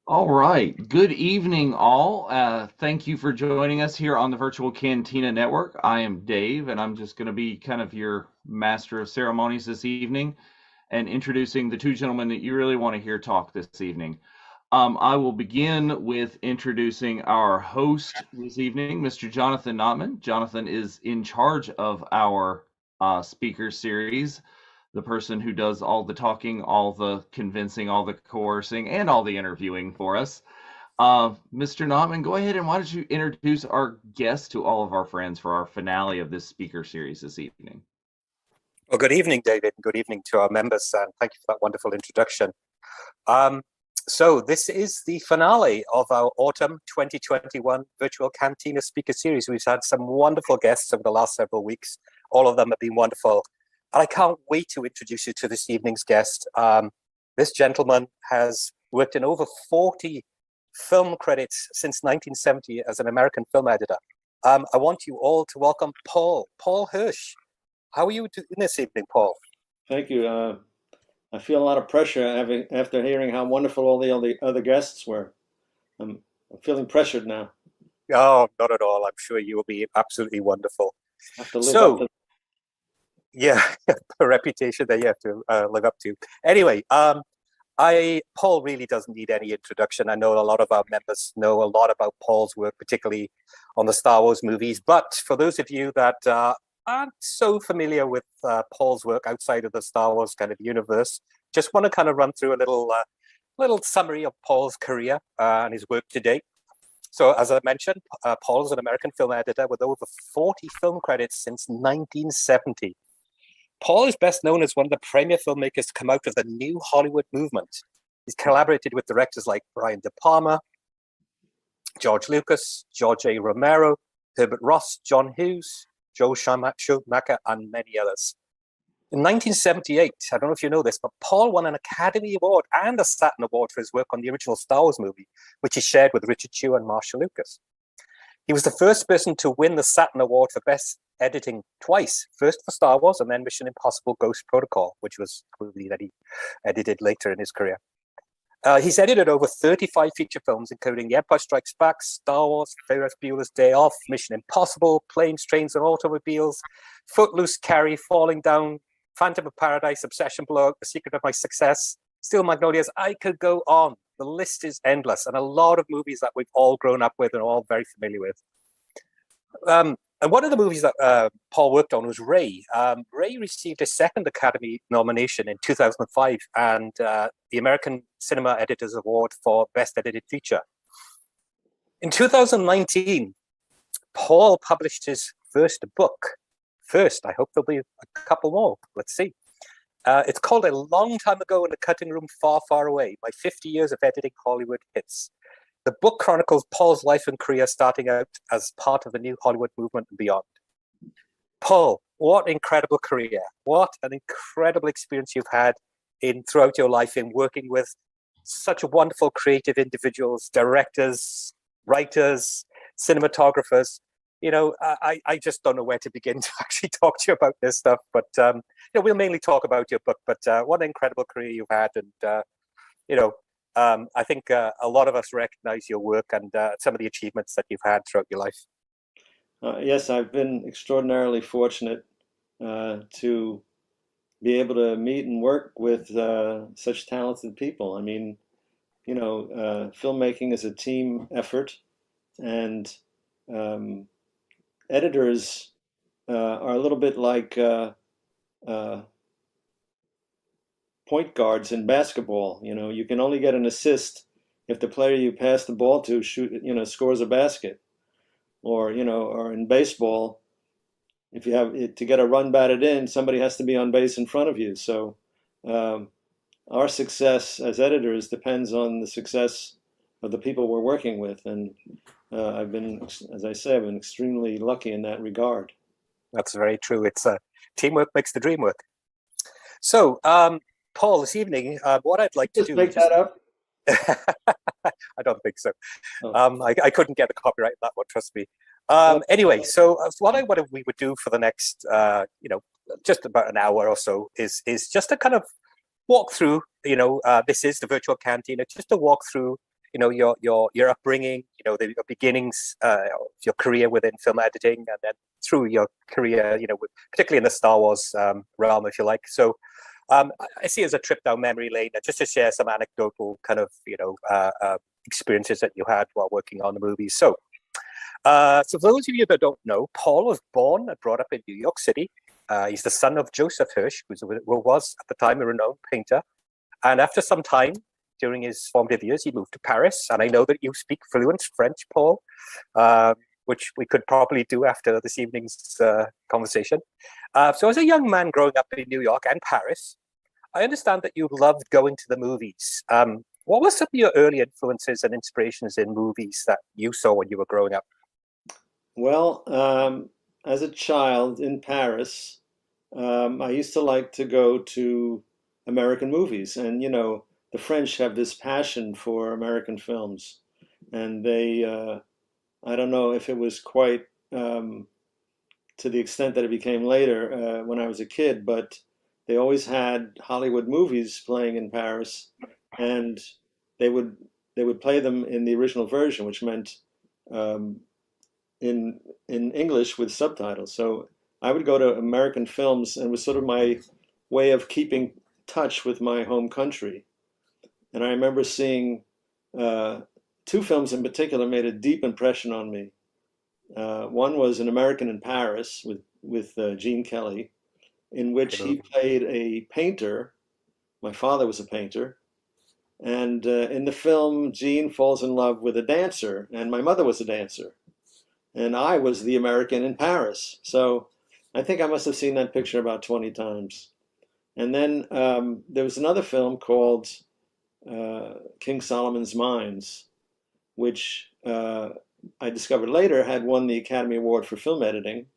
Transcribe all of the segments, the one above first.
All right. Good evening, all. Thank you for joining us here on the Virtual Cantina Network. I am Dave, and I'm just going to be kind of your master of ceremonies this evening and introducing the two gentlemen that you really want to hear talk this evening. I will begin with introducing our host this evening, Mr. Jonathan Notman. Jonathan is in charge of our speaker series, the person who does all the talking, all the convincing, all the coercing, and all the interviewing for us. Mr. Notman, go ahead and why don't you introduce our guest to all of our friends for our finale of this speaker series this evening? Well, good evening, David. Good evening to our members, and thank you for that wonderful introduction. So this is the finale of our autumn 2021 virtual Cantina speaker series. We've had some wonderful guests over the last several weeks. All of them have been wonderful. And I can't wait to introduce you to this evening's guest. This gentleman has worked in over 40 film credits since 1970 as an American film editor. I want you all to welcome Paul Hirsch. How are you doing this evening, Paul? Thank you. I feel a lot of pressure after hearing how wonderful all the other guests were. I'm feeling pressured now. Oh, not at all. I'm sure you will be absolutely wonderful. I have to live up to. Yeah, a reputation that you have to live up to. Anyway, Paul really doesn't need any introduction. I know a lot of our members know a lot about Paul's work, particularly on the Star Wars movies. But for those of you that aren't so familiar with Paul's work outside of the Star Wars kind of universe, just want to kind of run through a little summary of Paul's career and his work to date. So as I mentioned, Paul is an American film editor with over 40 film credits since 1970. Paul is best known as one of the premier filmmakers to come out of the new Hollywood movement. He's collaborated with directors like Brian De Palma, George Lucas, George A. Romero, Herbert Ross, John Hughes, Joe Schumacher, and many others. In 1978, I don't know if you know this, but Paul won an Academy Award and a Saturn Award for his work on the original Star Wars movie, which he shared with Richard Chew and Marcia Lucas. He was the first person to win the Saturn Award for Best Editing twice, first for Star Wars and then Mission Impossible Ghost Protocol, which was a movie that he edited later in his career. He's edited over 35 feature films, including The Empire Strikes Back, Star Wars, Ferris Bueller's Day Off, Mission Impossible, Planes, Trains, and Automobiles, Footloose, Carrie, Falling Down, Phantom of Paradise, Obsession Below, The Secret of My Success, Steel Magnolias. I could go on. The list is endless, and a lot of movies that we've all grown up with and are all very familiar with. And one of the movies that Paul worked on was Ray. Ray received a second Academy nomination in 2005 and the American Cinema Editors Award for Best Edited Feature. In 2019, Paul published his first book. I hope there'll be a couple more. Let's see. It's called A Long Time Ago in a Cutting Room Far, Far Away, My 50 Years of Editing Hollywood Hits. The book chronicles Paul's life and career starting out as part of the new Hollywood movement and beyond. Paul, what an incredible career. What an incredible experience you've had throughout your life in working with such wonderful creative individuals, directors, writers, cinematographers. You know, I just don't know where to begin to actually talk to you about this stuff. But, we'll mainly talk about your book. But what an incredible career you've had. And, I think a lot of us recognize your work and some of the achievements that you've had throughout your life. Yes, I've been extraordinarily fortunate to be able to meet and work with such talented people. I mean, filmmaking is a team effort, and editors are a little bit like point guards in basketball. You can only get an assist if the player you pass the ball to scores a basket, or in baseball, if you have to get a run batted in, somebody has to be on base in front of you. So our success as editors depends on the success of the people we're working with, and I've been, as I say, I've been extremely lucky in that regard. That's very true. It's teamwork makes the dream work. So, Paul, this evening, what I'd like to do... Make that up? I don't think so. Oh. I couldn't get the copyright on that one, trust me. Anyway, so what we would do for the next, just about an hour or so is just to kind of walk through, this is the virtual cantina, just to walk through your upbringing, your beginnings, your career within film editing, and then through your career, particularly in the Star Wars realm, if you like. So I see it as a trip down memory lane, just to share some anecdotal kind of experiences that you had while working on the movies. So for those of you that don't know, Paul was born and brought up in New York City. He's the son of Joseph Hirsch, who was at the time a renowned painter. And after some time, during his formative years, he moved to Paris. And I know that you speak fluent French, Paul, which we could probably do after this evening's conversation. So as a young man growing up in New York and Paris, I understand that you loved going to the movies. What were some of your early influences and inspirations in movies that you saw when you were growing up? Well, as a child in Paris, I used to like to go to American movies. And, the French have this passion for American films. And they, I don't know if it was quite to the extent that it became later when I was a kid, but they always had Hollywood movies playing in Paris. And they would play them in the original version, which meant in English with subtitles. So I would go to American films, and it was sort of my way of keeping touch with my home country. And I remember seeing two films in particular made a deep impression on me. One was An American in Paris with Gene Kelly, in which he played a painter. My father was a painter. And in the film, Gene falls in love with a dancer, and my mother was a dancer. And I was the American in Paris. So I think I must have seen that picture about 20 times. And then there was another film called King Solomon's Mines, which I discovered later had won the Academy Award for film editing.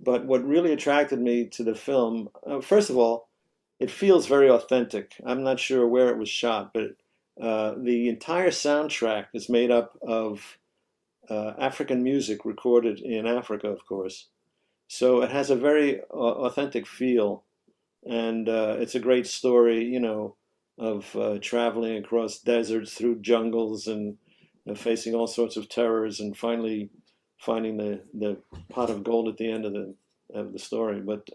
But what really attracted me to the film, first of all, it feels very authentic. I'm not sure where it was shot, but the entire soundtrack is made up of African music recorded in Africa, of course. So it has a very authentic feel, and it's a great story, of traveling across deserts, through jungles, and facing all sorts of terrors, and finally finding the pot of gold at the end of the story. But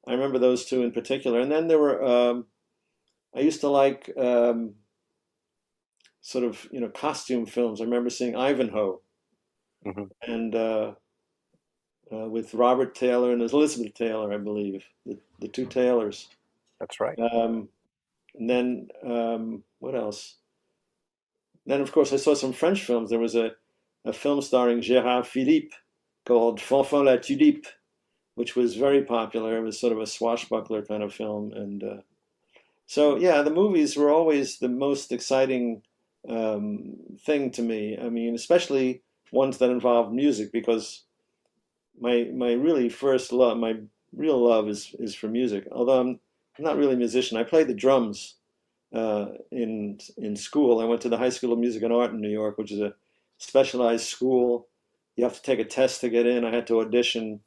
I remember those two in particular. And then there were, I used to like sort of, costume films. I remember seeing Ivanhoe, and with Robert Taylor and Elizabeth Taylor, I believe, the two Taylors. That's right. And then what else? Then, of course, I saw some French films. There was a film starring Gérard Philippe called Fanfan la Tulipe, which was very popular. It was sort of a swashbuckler kind of film. And so, yeah, the movies were always the most exciting thing to me. I mean, especially ones that involved music, because my really first love, my real love is for music. Although I'm not really a musician. I played the drums in school. I went to the High School of Music and Art in New York, which is a specialized school. You have to take a test to get in. I had to audition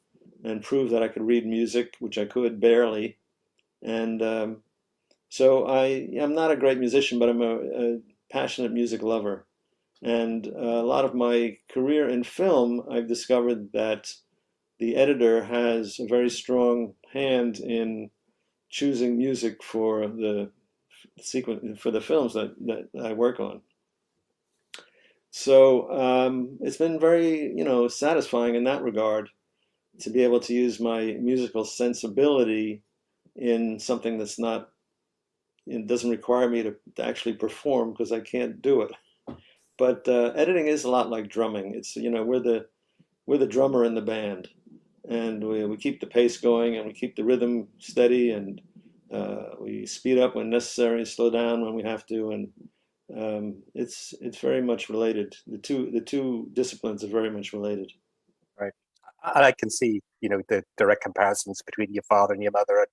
and prove that I could read music, which I could barely. And so I'm not a great musician, but I'm a passionate music lover. And a lot of my career in film, I've discovered that the editor has a very strong hand in choosing music for the sequence, for the films that I work on. So it's been very, satisfying in that regard to be able to use my musical sensibility in something that's not, it doesn't require me to actually perform, because I can't do it. But editing is a lot like drumming. It's, we're the drummer in the band, and we keep the pace going, and we keep the rhythm steady, and we speed up when necessary, slow down when we have to, and it's very much related. The two disciplines are very much related. Right, and I can see the direct comparisons between your father and your mother,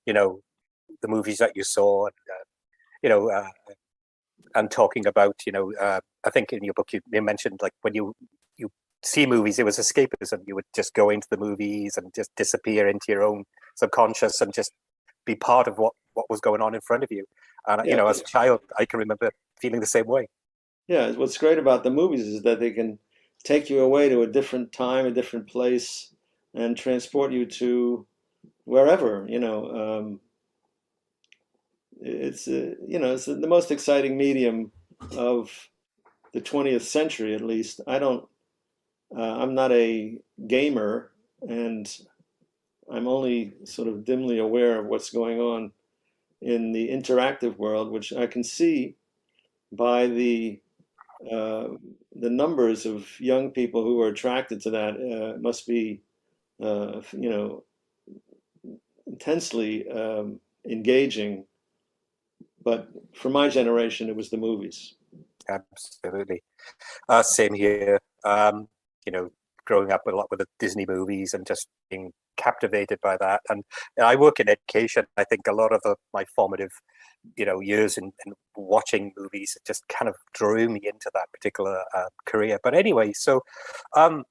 and the movies that you saw, and and talking about I think in your book you mentioned, like, when you see movies, it was escapism. You would just go into the movies and just disappear into your own subconscious and just be part of what was going on in front of you. And Yeah. as a child, I can remember feeling the same way. Yeah, what's great about the movies is that they can take you away to a different time, a different place, and transport you to wherever. It's it's the most exciting medium of the 20th century, at least. I'm not a gamer, and I'm only sort of dimly aware of what's going on in the interactive world, which I can see by uh, the numbers of young people who are attracted to that must be, intensely engaging. But for my generation, it was the movies. Absolutely. Same here. Growing up a lot with the Disney movies and just being captivated by that. And I work in education. I think a lot of my formative, years in watching movies just kind of drew me into that particular career. But anyway, so um,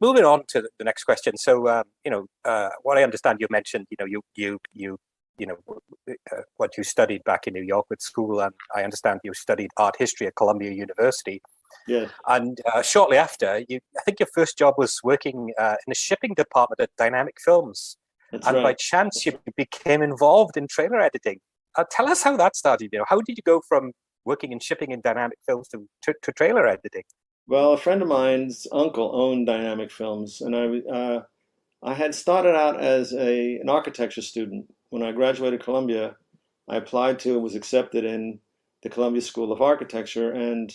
moving on to the next question. So, what I understand, you mentioned, what you studied back in New York with school, and I understand you studied art history at Columbia University. Yes, And shortly after, I think your first job was working in a shipping department at Dynamic Films. that's And by right. chance, you became involved in trailer editing. Tell us how that started. How did you go from working in shipping in Dynamic Films to trailer editing? Well, a friend of mine's uncle owned Dynamic Films, and I had started out as an architecture student. When I graduated Columbia, I applied to and was accepted in the Columbia School of Architecture, and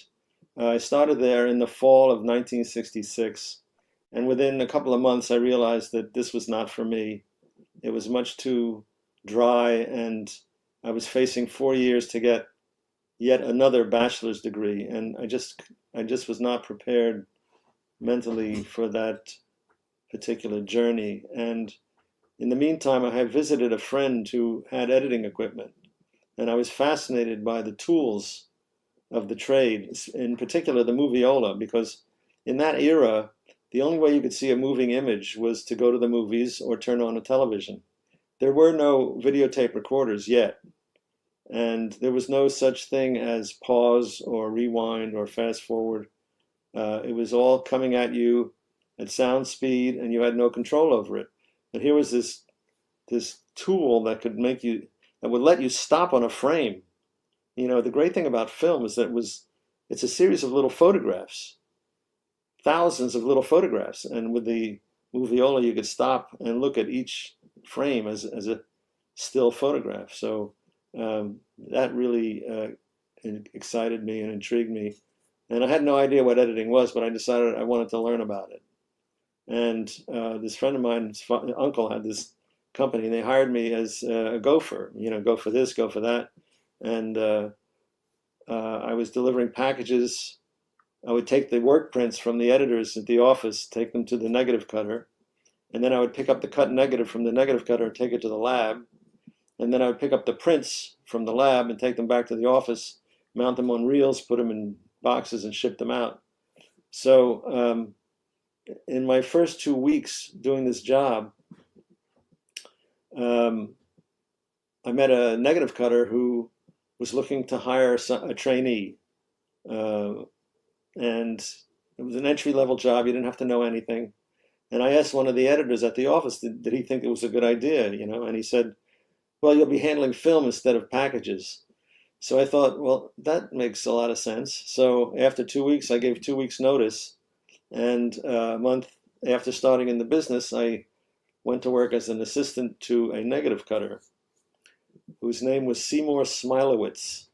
I started there in the fall of 1966. And within a couple of months, I realized that this was not for me. It was much too dry, and I was facing 4 years to get yet another bachelor's degree, and I just was not prepared mentally for that particular journey. And in the meantime, I had visited a friend who had editing equipment, and I was fascinated by the tools of the trade, in particular the moviola, because in that era, the only way you could see a moving image was to go to the movies or turn on a television. There were no videotape recorders yet, and there was no such thing as pause or rewind or fast forward. It was all coming at you at sound speed, and you had no control over it. And here was this tool that would let you stop on a frame. The great thing about film is that it's a series of little photographs, thousands of little photographs, and with the moviola you could stop and look at each frame as a still photograph. So that really excited me and intrigued me. And I had no idea what editing was, but I decided I wanted to learn about it. And this friend of mine's uncle had this company, and they hired me as a gopher. Go for this, go for that, and I was delivering packages. I would take the work prints from the editors at the office, take them to the negative cutter, and then I would pick up the cut negative from the negative cutter and take it to the lab, and then I would pick up the prints from the lab and take them back to the office, mount them on reels, put them in boxes, and ship them out. So in my first 2 weeks doing this job, um, I met a negative cutter who was looking to hire a trainee. Uh, and it was an entry-level job. You didn't have to know anything. And I asked one of the editors at the office, did he think it was a good idea, And he said, well, you'll be handling film instead of packages. So I thought, well, that makes a lot of sense. So after 2 weeks, I gave 2 weeks notice. And a month after starting in the business, I went to work as an assistant to a negative cutter whose name was Seymour Smilowitz.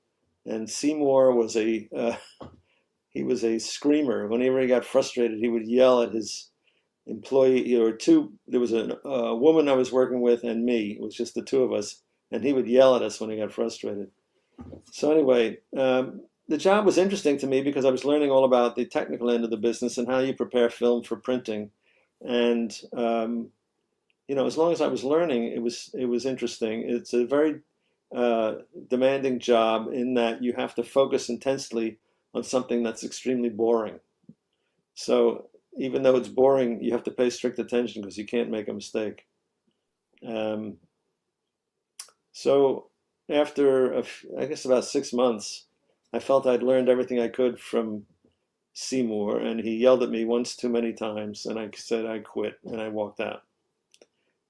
And Seymour was he was a screamer. Whenever he got frustrated, he would yell at his employee or two. There was a woman I was working with and me. It was just the two of us, and he would yell at us when he got frustrated. So anyway, the job was interesting to me because I was learning all about the technical end of the business and how you prepare film for printing. And as long as I was learning, it was interesting. It's a very demanding job in that you have to focus intensely on something that's extremely boring. So even though it's boring, you have to pay strict attention because you can't make a mistake. So after, I guess, about 6 months, I felt I'd learned everything I could from Seymour, and he yelled at me once too many times, and I said I quit, and I walked out.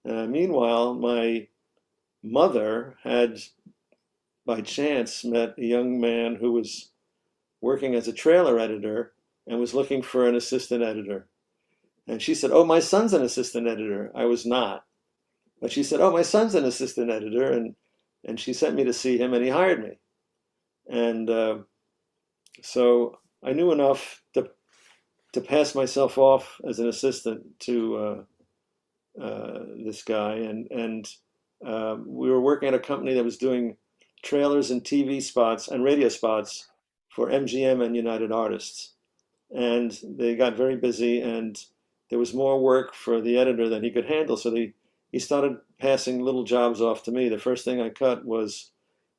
Meanwhile, my mother had, by chance, met a young man who was working as a trailer editor and was looking for an assistant editor. And she said, "Oh, my son's an assistant editor." I was not. But she said, "Oh, my son's an assistant editor." And she sent me to see him, and he hired me. And so I knew enough to pass myself off as an assistant to this guy. And we were working at a company that was doing trailers and TV spots and radio spots for MGM and United Artists. And they got very busy, and there was more work for the editor than he could handle. So he started passing little jobs off to me. The first thing I cut was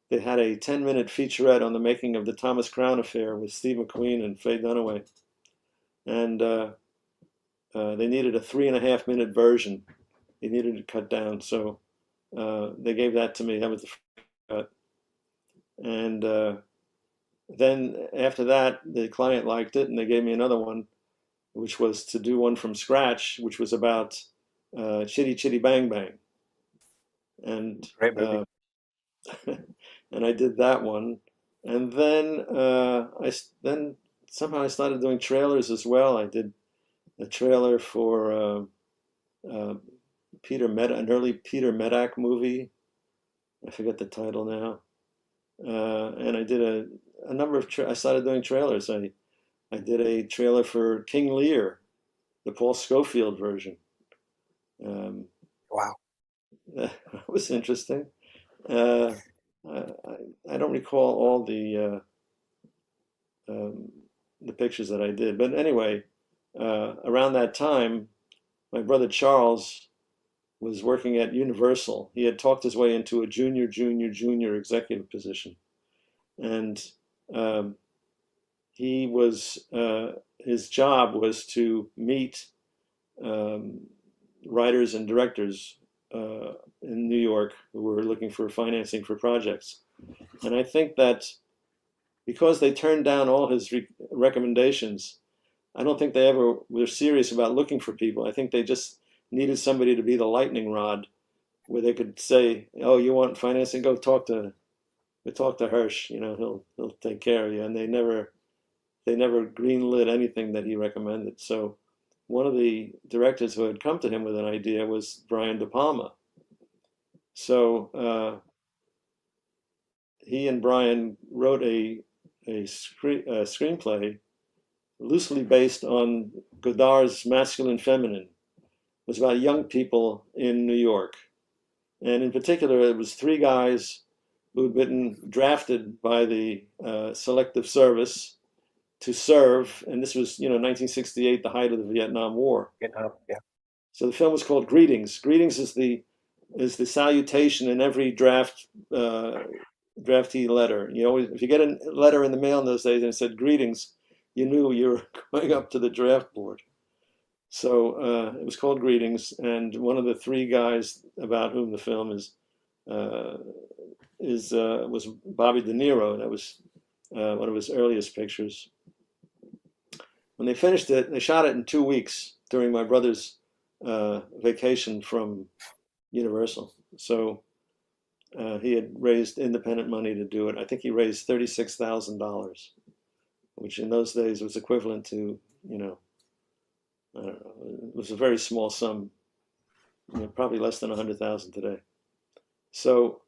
they had a 10-minute featurette on the making of the Thomas Crown Affair with Steve McQueen and Faye Dunaway. And they needed a 3.5-minute version. They needed to cut down. So they gave that to me. That was the first cut. And then after that, the client liked it, and they gave me another one, which was to do one from scratch, which was about Chitty Chitty Bang Bang. And Great movie. and I did that one. And then then somehow I started doing trailers as well. I did a trailer for an early Peter Medak movie. I forget the title now. And I did a number of. I started doing trailers. I did a trailer for King Lear, the Paul Scofield version. Wow. That was interesting. I don't recall all the pictures that I did, but anyway, around that time, my brother Charles was working at Universal. He had talked his way into a junior executive position, and he was his job was to meet writers and directors in New York who were looking for financing for projects. And I think that because they turned down all his recommendations, I don't think they ever were serious about looking for people. I think they just needed somebody to be the lightning rod, where they could say, "Oh, you want financing? Go talk to Hirsch. You know, he'll take care of you." And they never greenlit anything that he recommended. So one of the directors who had come to him with an idea was Brian De Palma. So he and Brian wrote a screenplay loosely based on Godard's Masculine Feminine. It was about young people in New York. And in particular, it was 3 guys who had been drafted by the Selective Service to serve, and this was 1968, the height of the Vietnam War. Vietnam, yeah. So the film was called Greetings. Greetings is the salutation in every draftee letter. If you get a letter in the mail in those days and it said greetings, you knew you were going up to the draft board. So it was called Greetings, and one of the 3 guys about whom the film was Bobby De Niro. That was one of his earliest pictures. When they finished it, they shot it in 2 weeks during my brother's vacation from Universal. So he had raised independent money to do it. I think he raised $36,000, which in those days was equivalent to, I don't know, it was a very small sum, probably less than 100,000 today. So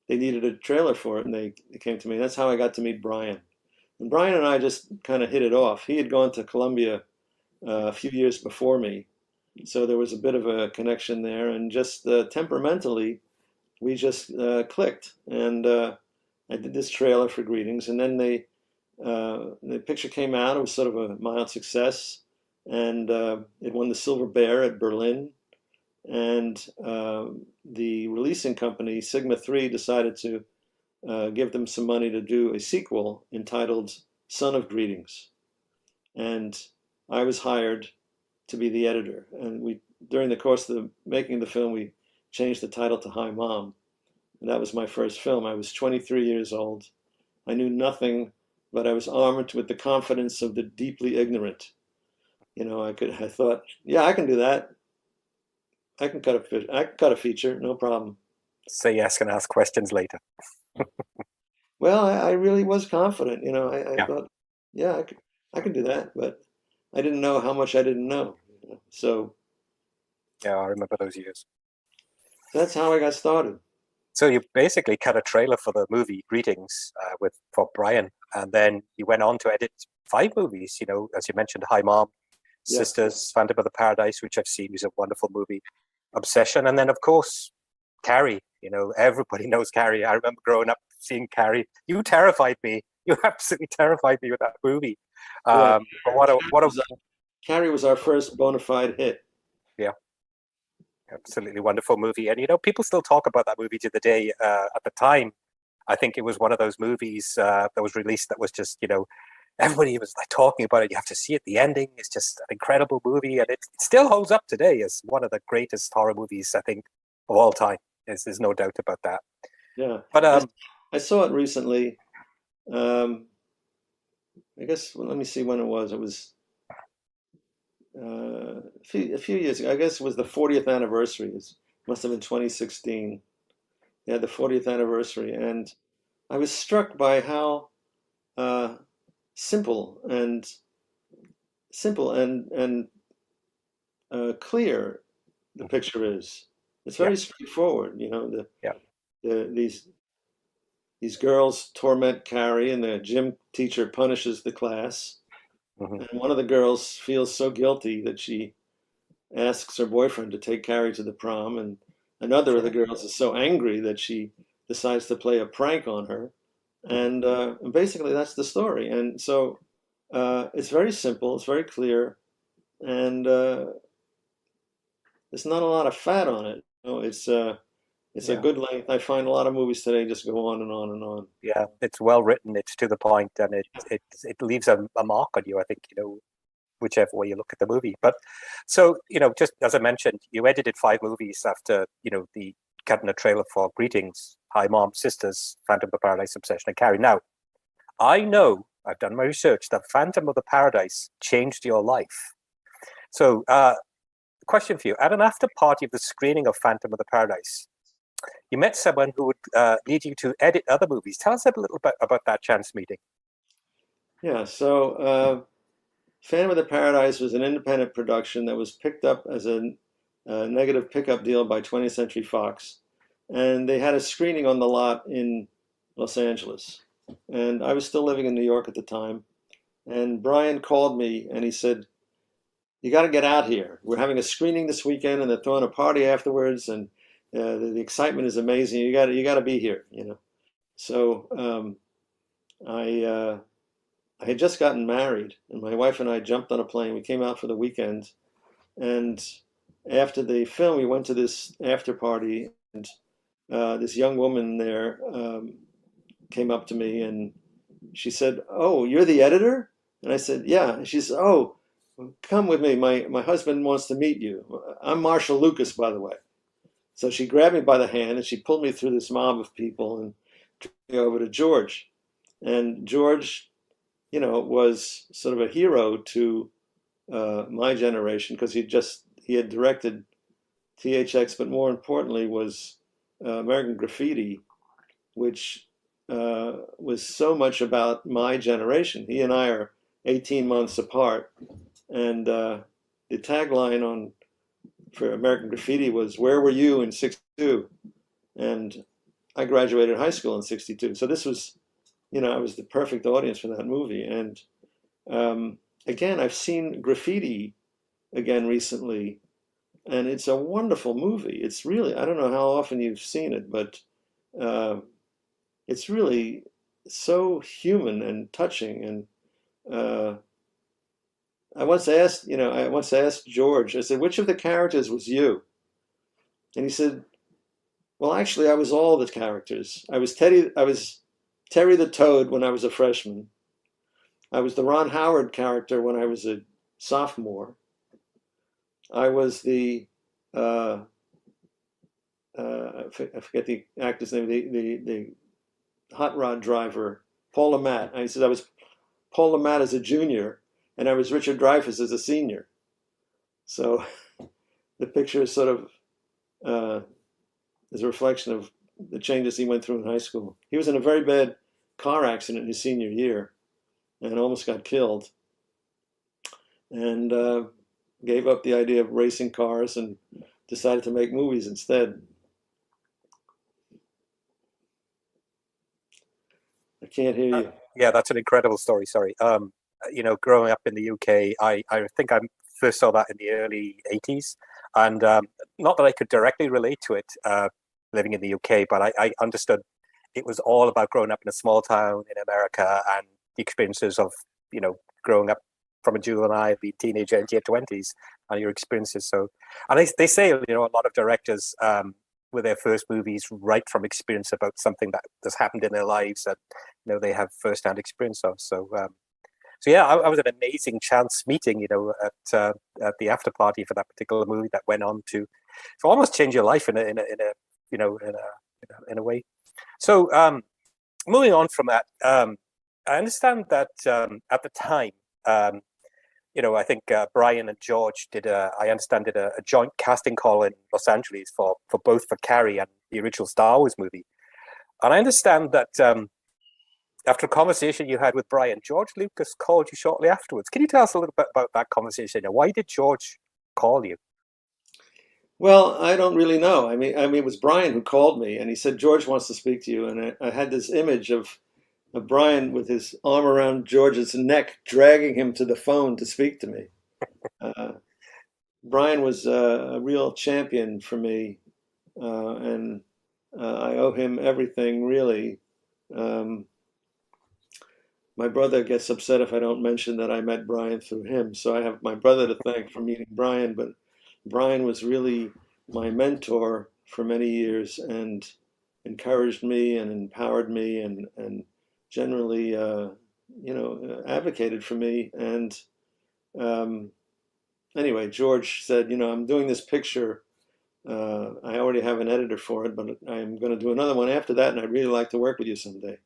they needed a trailer for it, and they came to me. That's how I got to meet Brian. And Brian and I just kind of hit it off. He had gone to Columbia a few years before me, so there was a bit of a connection there. And just temperamentally, we just clicked. And I did this trailer for Greetings, and then the picture came out. It was sort of a mild success, and it won the Silver Bear at Berlin. And the releasing company, Sigma 3, decided to give them some money to do a sequel entitled Son of Greetings. And I was hired to be the editor. And during the course of the making of the film, we changed the title to Hi Mom. And that was my first film. I was 23 years old. I knew nothing, but I was armed with the confidence of the deeply ignorant. I thought, yeah, I can do that. I can cut a feature, no problem. Say yes and ask questions later. Well, I really was confident. I Yeah, thought, yeah, I can do that, but I didn't know how much I didn't know. So yeah, I remember those years. that's how I got started. So you basically cut a trailer for the movie Greetings for Brian, and then you went on to edit 5 movies. As you mentioned, Hi Mom, Yeah. Sisters, Phantom of the Paradise, which I've seen, is a wonderful movie, Obsession, and then of course Carrie. Everybody knows Carrie. I remember growing up seeing Carrie. You terrified me. You absolutely terrified me with that movie. Boy, But what a Carrie was our first bona fide hit. yeah, absolutely wonderful movie. And people still talk about that movie to the day. At the time, I think it was one of those movies that was released that was just everybody was like talking about it. You have to see it. The ending is just an incredible movie, and it still holds up today as one of the greatest horror movies I think of all time. There's no doubt about that. Yeah. But I saw it recently. I guess, well, let me see when it was. It was a few years ago. I guess it was the 40th anniversary. It must have been 2016. Yeah, the 40th anniversary. And I was struck by how uh, simple and clear the picture is. It's yeah, very straightforward. yeah, These girls torment Carrie, and the gym teacher punishes the class. hmm And one of the girls feels so guilty that she asks her boyfriend to take Carrie to the prom, and another of the girls is so angry that she decides to play a prank on her. And basically, that's the story. And so it's very simple, it's very clear, and there's not a lot of fat on it. It's a yeah, good length. I find a lot of movies today just go on and on and on. yeah. It's well written. It's to the point, and it leaves a mark on you. I think whichever way you look at the movie. But so, just as I mentioned, you edited 5 movies after, the cutting a trailer for Greetings, Hi Mom, Sisters, Phantom of the Paradise, Obsession, and Carrie. Now, I know, I've done my research, that Phantom of the Paradise changed your life. So, question for you. At an after party of the screening of Phantom of the Paradise, you met someone who would lead you to edit other movies. Tell us a little bit about that chance meeting. Yeah, so Phantom of the Paradise was an independent production that was picked up as a negative pickup deal by 20th Century Fox. And they had a screening on the lot in Los Angeles. And I was still living in New York at the time. And Brian called me and he said, "You got to get out here. We're having a screening this weekend, and they're throwing a party afterwards, and the excitement is amazing. You got to be here." So I had just gotten married, and my wife and I jumped on a plane. We came out for the weekend, and after the film, we went to this after party, and this young woman there came up to me, and she said, "Oh, you're the editor?" And I said, "Yeah." And she said, "Oh, come with me. My husband wants to meet you. I'm Marshall Lucas, by the way." So she grabbed me by the hand and she pulled me through this mob of people and took me over to George. And George, was sort of a hero to my generation because he had directed THX, but more importantly was American Graffiti, which was so much about my generation. He and I are 18 months apart, and the tagline for American Graffiti was "Where were you in '62?" And I graduated high school in '62, so this was, I was the perfect audience for that movie. And again, I've seen Graffiti again recently, and it's a wonderful movie. It's really, I don't know how often you've seen it, but uh, it's really so human and touching. And I once asked George, I said, "Which of the characters was you?" And he said, "Well, actually, I was all the characters. I was Terry the Toad when I was a freshman. I was the Ron Howard character when I was a sophomore. I was the I forget the actor's name, the hot rod driver Paul Le Mat. He said I was Paul Le Mat as a junior, and I was Richard Dreyfuss as a senior. So the picture is sort of is a reflection of the changes he went through in high school. He was in a very bad car accident in his senior year and almost got killed, and gave up the idea of racing cars and decided to make movies instead. I can't hear you. Yeah, that's an incredible story. Sorry. Growing up in the UK, I think I first saw that in the early 80s. And not that I could directly relate to it living in the UK, but I understood it was all about growing up in a small town in America and the experiences of, growing up from a juvenile, being a teenager into your 20s and your experiences. So, and they say, a lot of directors with their first movies write from experience about something that has happened in their lives that, they have firsthand experience of. So, yeah, I was an amazing chance meeting, at the after party for that particular movie that went on to almost change your life in a way. So, moving on from that, I understand that at the time, I think Brian and George did a joint casting call in Los Angeles for Carrie and the original Star Wars movie. And I understand that after a conversation you had with Brian, George Lucas called you shortly afterwards. Can you tell us a little bit about that conversation? Why did George call you? Well, I don't really know. I mean, it was Brian who called me, and he said George wants to speak to you. And I had this image of Brian with his arm around George's neck, dragging him to the phone to speak to me. Brian was a real champion for me, and I owe him everything, really. My brother gets upset if I don't mention that I met Brian through him, so I have my brother to thank for meeting Brian, but Brian was really my mentor for many years and encouraged me and empowered me and generally, advocated for me. And anyway, George said, I'm doing this picture. I already have an editor for it, but I'm going to do another one after that, and I'd really like to work with you someday.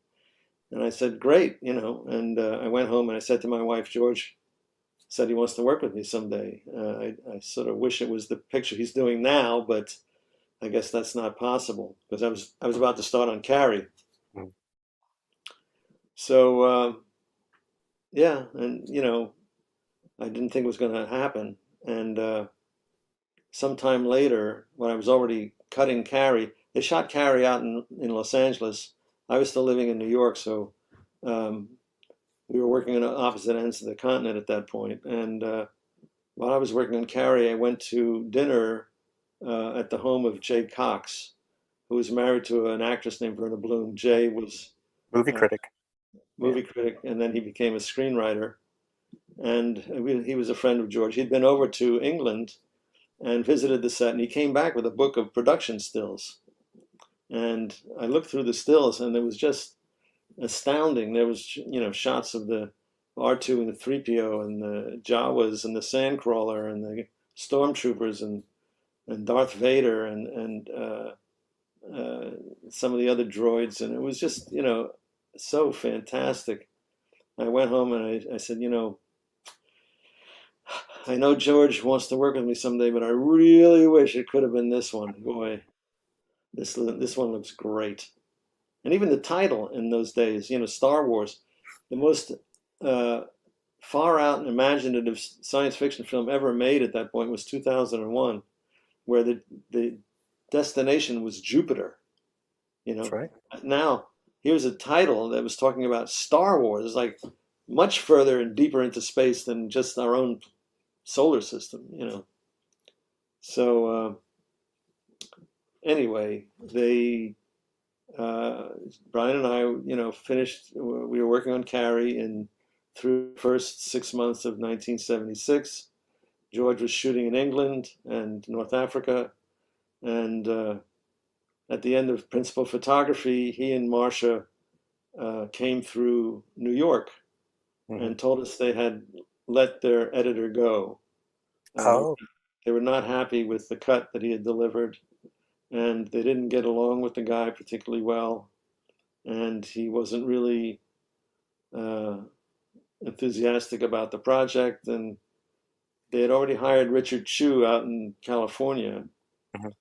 And I said, great, and I went home and I said to my wife, George said he wants to work with me someday. I sort of wish it was the picture he's doing now, but I guess that's not possible because I was about to start on Carrie. Mm. So, yeah, and, I didn't think it was going to happen. And sometime later, when I was already cutting Carrie, they shot Carrie out in Los Angeles. I was still living in New York, so we were working on opposite ends of the continent at that point. And while I was working on Carrie, I went to dinner at the home of Jay Cox, who was married to an actress named Verna Bloom. Jay was movie critic, and then he became a screenwriter. And he was a friend of George. He'd been over to England and visited the set, and he came back with a book of production stills. And I looked through the stills, and it was just astounding. There was, shots of the R2 and the 3PO and the Jawas and the Sandcrawler and the Stormtroopers and Darth Vader and some of the other droids. And it was just, so fantastic. I went home and I said, I know George wants to work with me someday, but I really wish it could have been this one. Boy, this one looks great. And even the title in those days, Star Wars, the most far out and imaginative science fiction film ever made at that point was 2001, where the destination was Jupiter. That's right. Now, here's a title that was talking about Star Wars. It's like much further and deeper into space than just our own solar system, So anyway, they Brian and I, finished. We were working on Carrie through the first 6 months of 1976. George was shooting in England and North Africa, and at the end of principal photography, he and Marcia came through New York and told us they had let their editor go. They were not happy with the cut that he had delivered, and they didn't get along with the guy particularly well, and he wasn't really uh, enthusiastic about the project, and they had already hired Richard Chu out in California Mhm.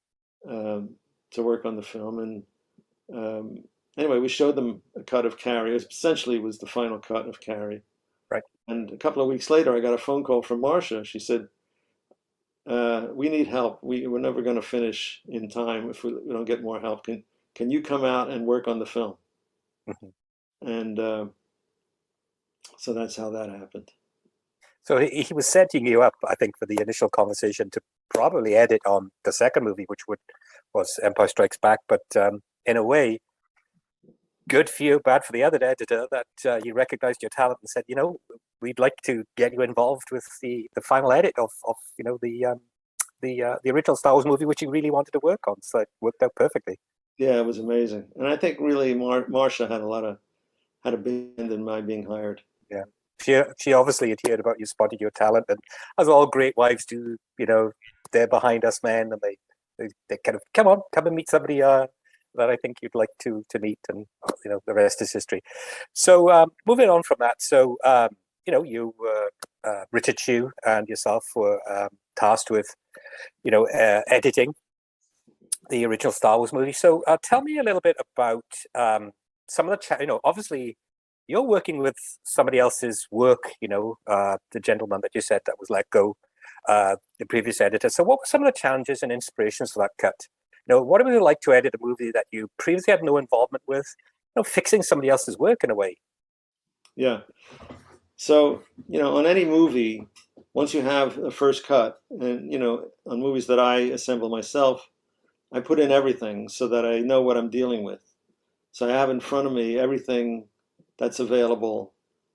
um, to work on the film. And anyway, we showed them a cut of Carrie. Essentially, it was the final cut of Carrie. Right. And a couple of weeks later, I got a phone call from Marcia. She said, "We need help. We're never going to finish in time if we don't get more help. Can you come out and work on the film?" Mhm. And so that's how that happened. So he was setting you up, I think, for the initial conversation to probably edit on the second movie, which was Empire Strikes Back. But in a way, good for you, bad for the other editor that you recognized your talent and said, we'd like to get you involved with the final edit of the original Star Wars movie, which you really wanted to work on. So it worked out perfectly. Yeah, it was amazing. And I think really Marcia had a big hand in my being hired. Yeah. She obviously had heard about you, spotted your talent, and as all great wives do, they're behind us men, and they kind of come and meet somebody that I think you'd like to meet, and the rest is history. So moving on from that, so you Richard Chew and yourself were tasked with editing the original Star Wars movie. So tell me a little bit about some of the obviously you're working with somebody else's work, the gentleman that you said that was let go, the previous editor. So what were some of the challenges and inspirations for that cut? What would it like to edit a movie that you previously had no involvement with, fixing somebody else's work in a way? Yeah. So, on any movie, once you have a first cut, and, on movies that I assemble myself, I put in everything so that I know what I'm dealing with. So I have in front of me everything that's available.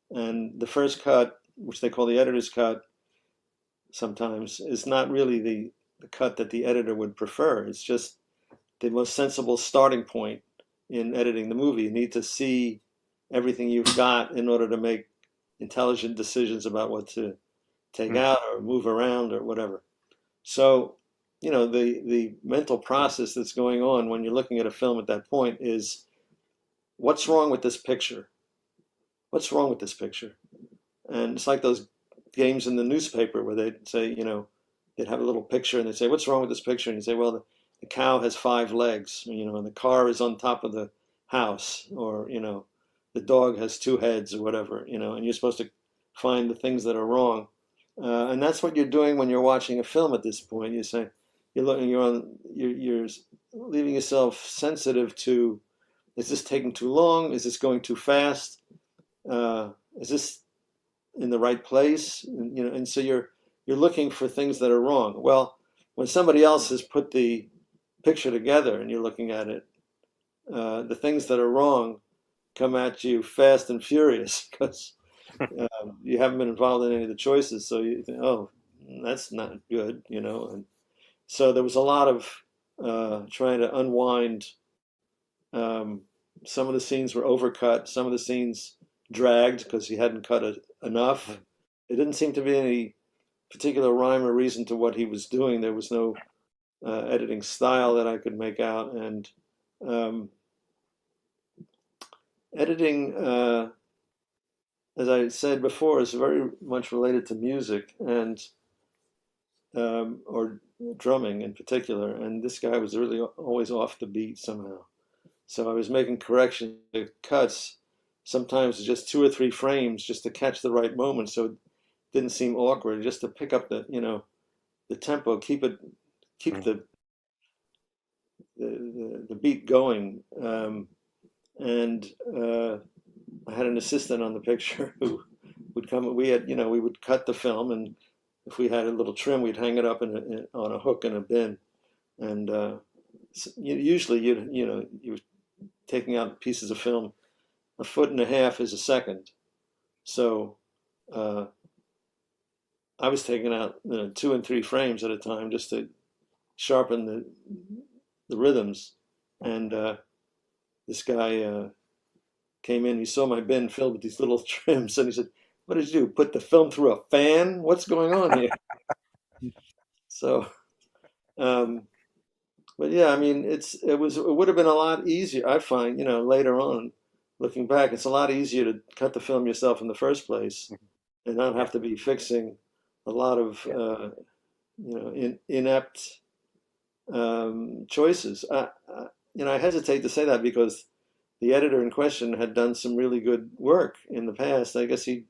And the first cut, which they call the editor's cut sometimes, is not really the cut that the editor would prefer. It's just the most sensible starting point in editing the movie. You need to see everything you've got in order to make intelligent decisions about what to take out or move around or whatever. So, the mental process that's going on when you're looking at a film at that point is, what's wrong with this picture? What's wrong with this picture? And it's like those games in the newspaper where they'd say, they'd have a little picture and they'd say, what's wrong with this picture? And you say, well, the cow has 5 legs, and the car is on top of the house, or, the dog has 2 heads or whatever, and you're supposed to find the things that are wrong. And that's what you're doing when you're watching a film at this point. You say, you're leaving yourself sensitive to, is this taking too long? Is this going too fast? Is this in the right place? And so you're looking for things that are wrong. Well, when somebody else has put the picture together and you're looking at it, the things that are wrong come at you fast and furious because you haven't been involved in any of the choices. So you think, oh, that's not good, And so there was a lot of trying to unwind. Some of the scenes were overcut. Some of the scenes dragged because he hadn't cut it enough. There didn't seem to be any particular rhyme or reason to what he was doing. There was no editing style that I could make out. And editing, as I said before, is very much related to music and or drumming in particular. And this guy was really always off the beat somehow. So I was making correction cuts, sometimes just 2 or 3 frames, just to catch the right moment, so it didn't seem awkward, just to pick up the the tempo, keep the beat going. And I had an assistant on the picture who would come. We had we would cut the film, and if we had a little trim, we'd hang it up on a hook in a bin, and usually you taking out pieces of film, 1.5 feet is a second. So I was taking out 2 and 3 frames at a time just to sharpen the rhythms. And this guy came in, he saw my bin filled with these little trims, and he said, "What did you do? Put the film through a fan? What's going on here?" So, but yeah, I mean, it would have been a lot easier, I find, later on, looking back, it's a lot easier to cut the film yourself in the first place and not Yeah, have to be fixing a lot of yeah, inept choices. I hesitate to say that because the editor in question had done some really good work in the past. I guess I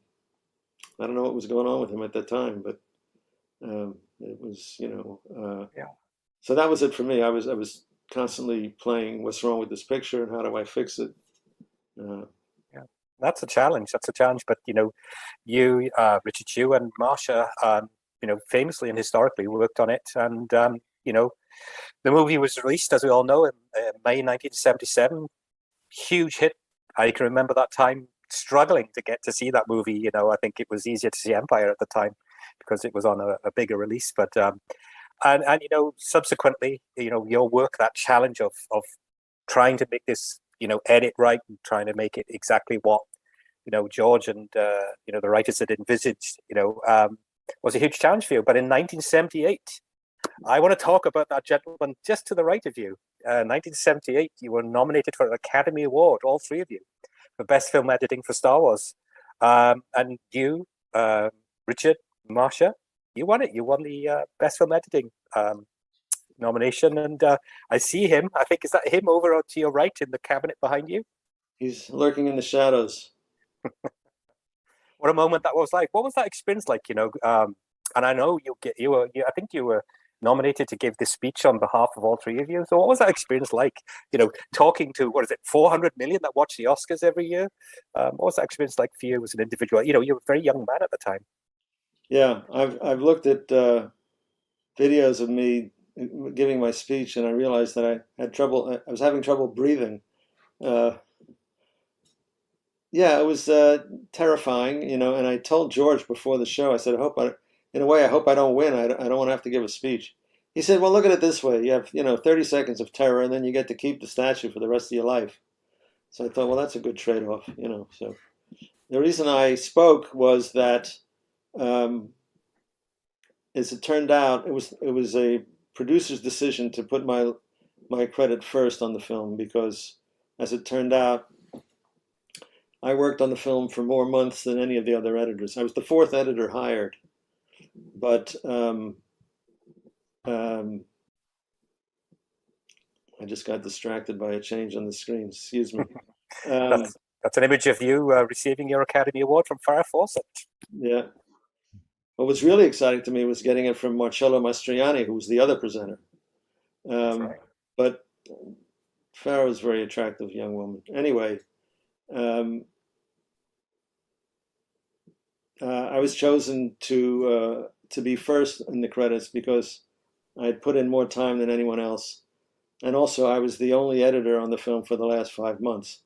don't know what was going on with him at that time, but it was, yeah, so that was it for me. I was constantly playing what's wrong with this picture and how do I fix it. Uh, yeah. That's a challenge. That's a challenge. But Richard, you and Marsha, famously and historically worked on it, and the movie was released, as we all know, in May 1977. Huge hit. I can remember that time struggling to get to see that movie. I think it was easier to see Empire at the time because it was on a bigger release. But and subsequently, your work, that challenge of trying to make this, edit right and trying to make it exactly what George and the writers had envisaged, was a huge challenge for you. But in 1978, I want to talk about that gentleman just to the right of you. 1978, you were nominated for an Academy Award, all three of you, for Best Film Editing for Star Wars. And you, Richard, Marsha, you won it. You won the Best Film Editing nomination. And I see him. I think, is that him over to your right in the cabinet behind you? he's lurking in the shadows. What a moment that was like. What was that experience like? And I know I think you were nominated to give this speech on behalf of all three of you. So what was that experience like? Talking to, what is it, 400 million that watch the Oscars every year? What was that experience like for you as an individual? You were a very young man at the time. Yeah, I've looked at videos of me giving my speech, and I realized that I had trouble. I was having trouble breathing. Uh, yeah, it was terrifying, And I told George before the show, I said, in a way, I hope I don't win. I don't want to have to give a speech. He said, well, look at it this way. You have, 30 seconds of terror, and then you get to keep the statue for the rest of your life. So I thought, well, that's a good trade-off, So the reason I spoke was that, as it turned out, it was a producer's decision to put my credit first on the film because, as it turned out, I worked on the film for more months than any of the other editors. I was the fourth editor hired, but I just got distracted by a change on the screen. Excuse me. That's an image of you receiving your Academy Award from Farrah Fawcett. Yeah. What was really exciting to me was getting it from Marcello Mastroianni, who was the other presenter. Right. But Farrah was a very attractive young woman. Anyway, I was chosen to be first in the credits because I had put in more time than anyone else, and also I was the only editor on the film for the last 5 months.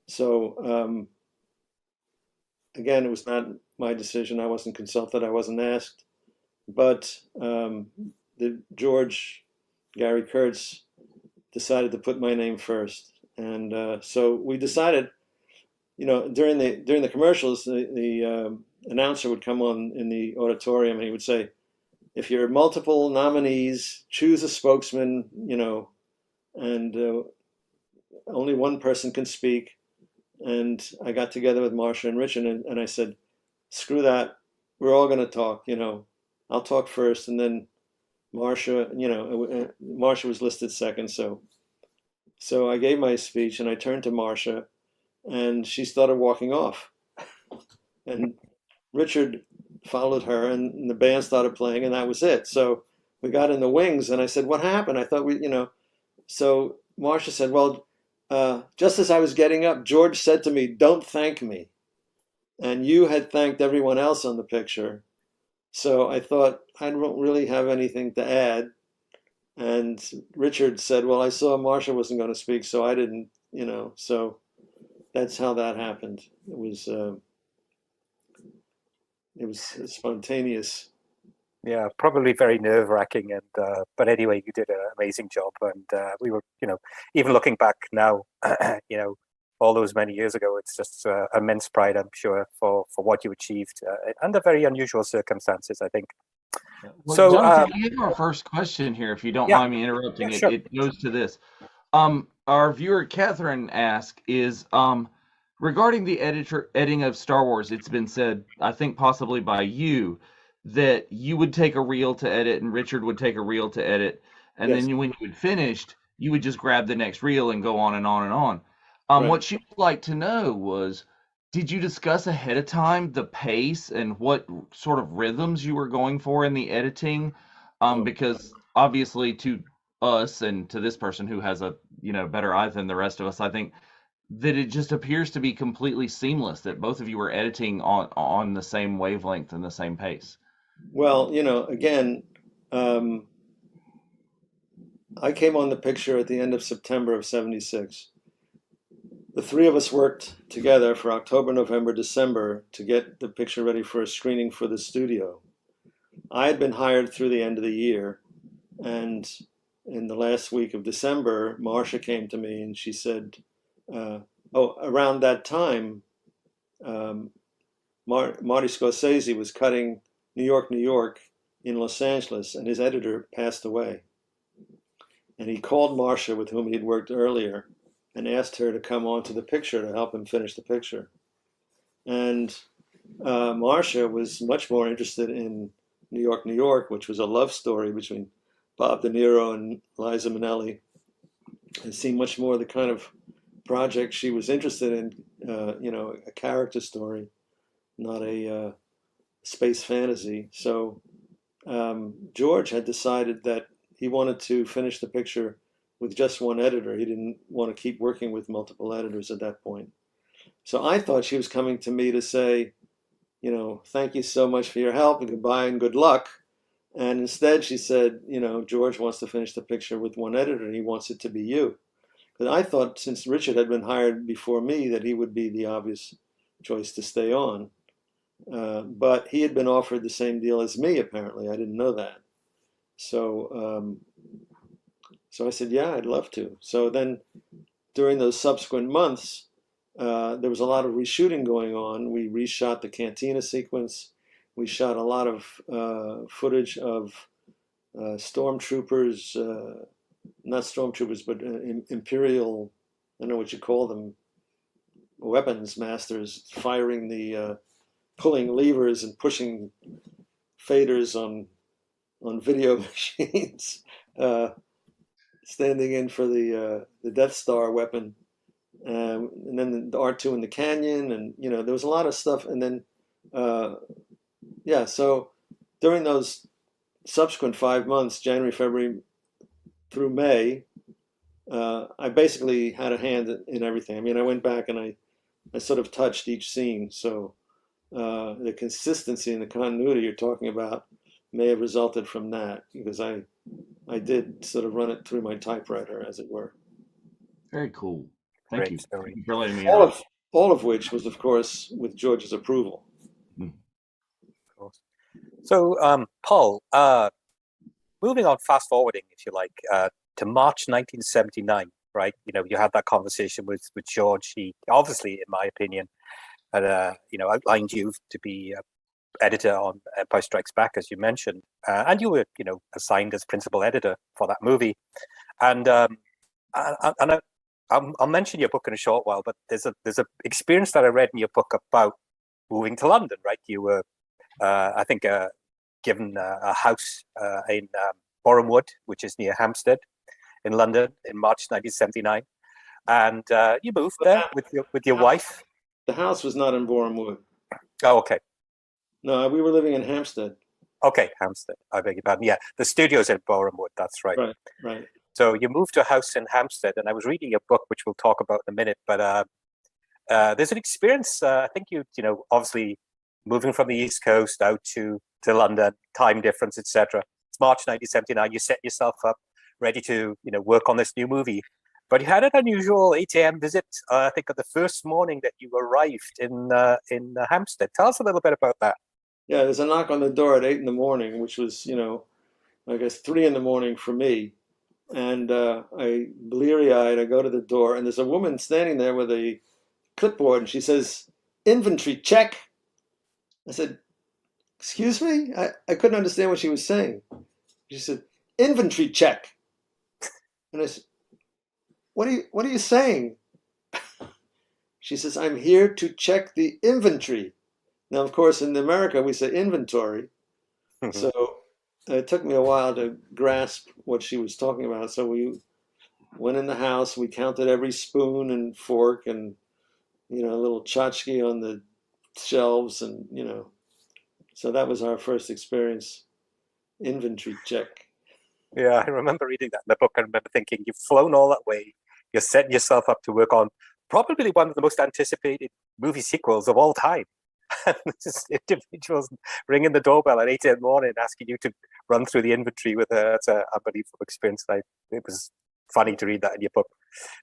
So again, it was not my decision. I wasn't consulted. I wasn't asked. But George Gary Kurtz decided to put my name first, and so we decided. During the commercials, the announcer would come on in the auditorium and he would say, if you're multiple nominees, choose a spokesman, and only one person can speak. And I got together with Marsha and Richard, and I said, screw that. We're all going to talk, I'll talk first. And then Marsha, Marsha was listed second. So I gave my speech and I turned to Marsha and she started walking off. And Richard followed her and the band started playing and that was it. So we got in the wings and I said, what happened? I thought so Marsha said, well, just as I was getting up, George said to me, don't thank me. And you had thanked everyone else on the picture. So I thought I don't really have anything to add. And Richard said, well, I saw Marsha wasn't going to speak, so I didn't, so that's how that happened. It was spontaneous. Yeah, probably very nerve-wracking, and but anyway, you did an amazing job, and we were, even looking back now, all those many years ago, it's just immense pride, I'm sure, for what you achieved under very unusual circumstances, I think. Well, So, Jonathan, we have our first question here, if you don't mind me interrupting. yeah, sure. It goes to this. Our viewer Catherine asked, is regarding the editing of Star Wars, it's been said, I think possibly by you, that you would take a reel to edit and Richard would take a reel to edit, and Yes, then when you had finished, you would just grab the next reel and go on and on and on. right. What she would like to know was, did you discuss ahead of time the pace and what sort of rhythms you were going for in the editing? Oh, Because obviously to us and to this person who has a better eye than the rest of us, I think that it just appears to be completely seamless that both of you were editing on the same wavelength and the same pace. well, again, um, I came on the picture at the end of September of '76. The three of us worked together for October, November, December to get the picture ready for a screening for the studio. I had been hired through the end of the year, and in the last week of December, Marcia came to me and she said, around that time, um, Marty Scorsese was cutting New York, New York in Los Angeles, and his editor passed away. And he called Marcia, with whom he had worked earlier, and asked her to come onto the picture to help him finish the picture. And Marcia was much more interested in New York, New York, which was a love story between Bob De Niro and Liza Minnelli. It seemed much more the kind of project she was interested in, a character story, not a space fantasy. So George had decided that he wanted to finish the picture with just one editor. He didn't want to keep working with multiple editors at that point. So I thought she was coming to me to say, thank you so much for your help and goodbye and good luck. And instead she said, George wants to finish the picture with one editor and he wants it to be you. Because I thought since Richard had been hired before me that he would be the obvious choice to stay on. But he had been offered the same deal as me, apparently. I didn't know that. So, so I said, yeah, I'd love to. So then during those subsequent months, there was a lot of reshooting going on. We reshot the Cantina sequence. We shot a lot of footage of stormtroopers, not stormtroopers, but Imperial, I don't know what you call them, weapons masters firing pulling levers and pushing faders on video machines, standing in for the Death Star weapon, and then the R2 in the canyon, and there was a lot of stuff. And then so during those subsequent 5 months, January, February through May, I basically had a hand in everything. I mean, I went back and I sort of touched each scene. So the consistency and the continuity you're talking about may have resulted from that, because I did sort of run it through my typewriter, as it were. Very cool. Thank Great you. story. Thank you for letting me All interrupt. of all of which was, of course, with George's approval. Mm. Of course. So, Paul, moving on, fast forwarding, if you like, to March 1979, right? You had that conversation with George. He obviously, in my opinion, had outlined you to be editor on Empire Strikes Back, as you mentioned, and you were assigned as principal editor for that movie. And I'll mention your book in a short while, but there's a experience that I read in your book about moving to London, right? You were, I think, given a house in Boreham Wood, which is near Hampstead in London, in March 1979, and you moved there with your wife. The house was not in Boreham Wood. Oh, okay. No, we were living in Hampstead. Okay, Hampstead. I beg your pardon. Yeah, the studio's in Boreham Wood. That's right. Right. So you moved to a house in Hampstead, and I was reading your book, which we'll talk about in a minute. But there's an experience. I think obviously moving from the East Coast out to London, time difference, etc. It's March 1979. You set yourself up, ready to work on this new movie. But you had an unusual 8 a.m. visit. I think on the first morning that you arrived in Hampstead. Tell us a little bit about that. Yeah, there's a knock on the door at 8 in the morning, which was I guess 3 in the morning for me. And I, bleary-eyed, I go to the door, and there's a woman standing there with a clipboard, and she says, "Inventory check." I said, "Excuse me?" I couldn't understand what she was saying. She said, "Inventory check." And I said, What are you saying?" She says, I'm here to check the inventory. Now, of course, in America, we say inventory. Mhm. So it took me a while to grasp what she was talking about. So we went in the house, we counted every spoon and fork and, a little tchotchke on the shelves. And, so that was our first experience, inventory check. Yeah, I remember reading that in the book. I remember thinking, you've flown all that way. You're setting yourself up to work on probably one of the most anticipated movie sequels of all time. And just individuals ringing the doorbell at 8 in the morning asking you to run through the inventory with her. That's an unbelievable experience. It was funny to read that in your book.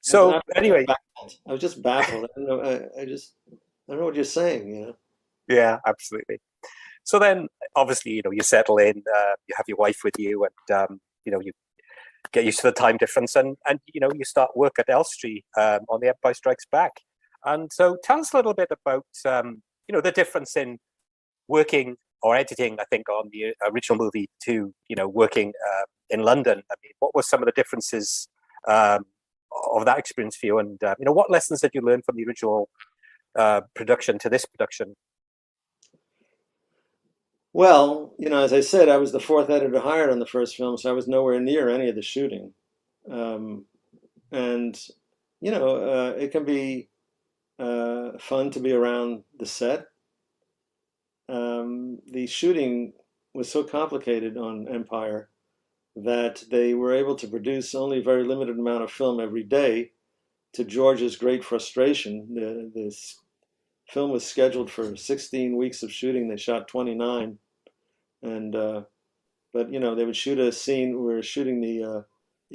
So anyway, I was just baffled. I don't know. I don't know what you're saying. yeah, absolutely. So then, obviously, you settle in, you have your wife with you, and you get used to the time difference, and you start work at Elstree on The Empire Strikes Back. And so, tell us a little bit about the difference in working or editing, I think, on the original movie to working in London. I mean, what were some of the differences of that experience for you, and what lessons did you learn from the original production to this production? Well, as I said, I was the fourth editor hired on the first film, so I was nowhere near any of the shooting. And, it can be fun to be around the set. The shooting was so complicated on Empire that they were able to produce only a very limited amount of film every day, to George's great frustration. This film was scheduled for 16 weeks of shooting. They shot 29. And but they would shoot a scene. We were shooting the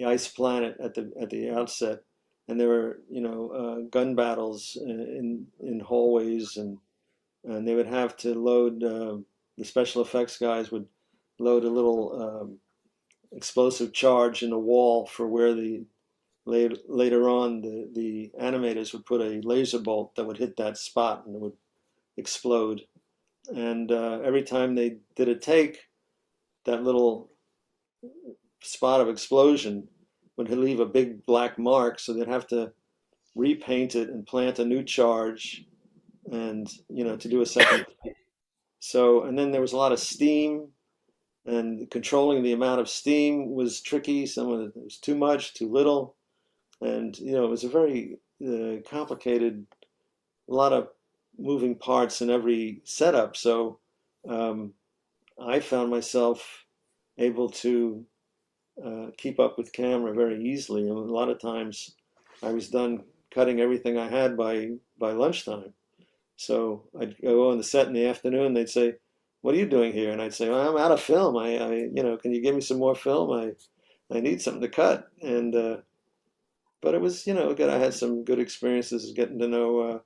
ice planet at the outset, and there were gun battles in hallways, and they would have to load, the special effects guys would load a little explosive charge in a wall for where later on the animators would put a laser bolt that would hit that spot and it would explode. And every time they did a take, that little spot of explosion would leave a big black mark, so they'd have to repaint it and plant a new charge, and to do a second. So, and then there was a lot of steam, and controlling the amount of steam was tricky. Some of it was too much, too little, and it was a very complicated, a lot of moving parts in every setup. So I found myself able to keep up with camera very easily. And a lot of times I was done cutting everything I had by lunchtime. So I'd go on the set in the afternoon. They'd say, "What are you doing here?" And I'd say, "Well, I'm out of film. Can you give me some more film? I need something to cut." And but it was, good. I had some good experiences getting to know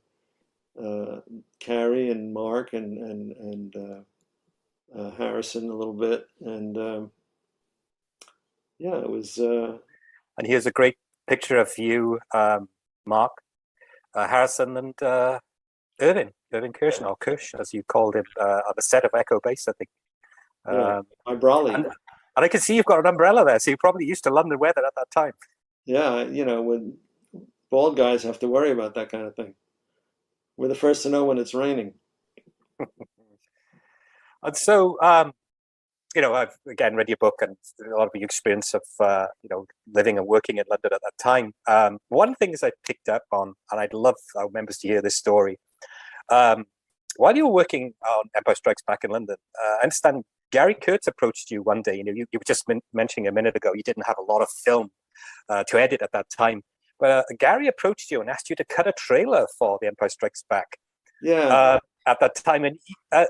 Carrie and Mark and Harrison a little bit, and yeah, it was. And here's a great picture of you, Mark, Harrison, and Irving Kirsch, or Kirsch, as you called him, on the set of Echo Base, I think. Yeah, my brolly. And I can see you've got an umbrella there, so you're probably used to London weather at that time. Yeah, when bald guys have to worry about that kind of thing. We're the first to know when it's raining. And so, I've again read your book and a lot of your experience of living and working in London at that time. One thing is I picked up on, and I'd love our members to hear this story. While you were working on Empire Strikes Back in London, I understand Gary Kurtz approached you one day. You were just mentioning a minute ago you didn't have a lot of film to edit at that time, but Gary approached you and asked you to cut a trailer for The Empire Strikes Back. Yeah. At that time, and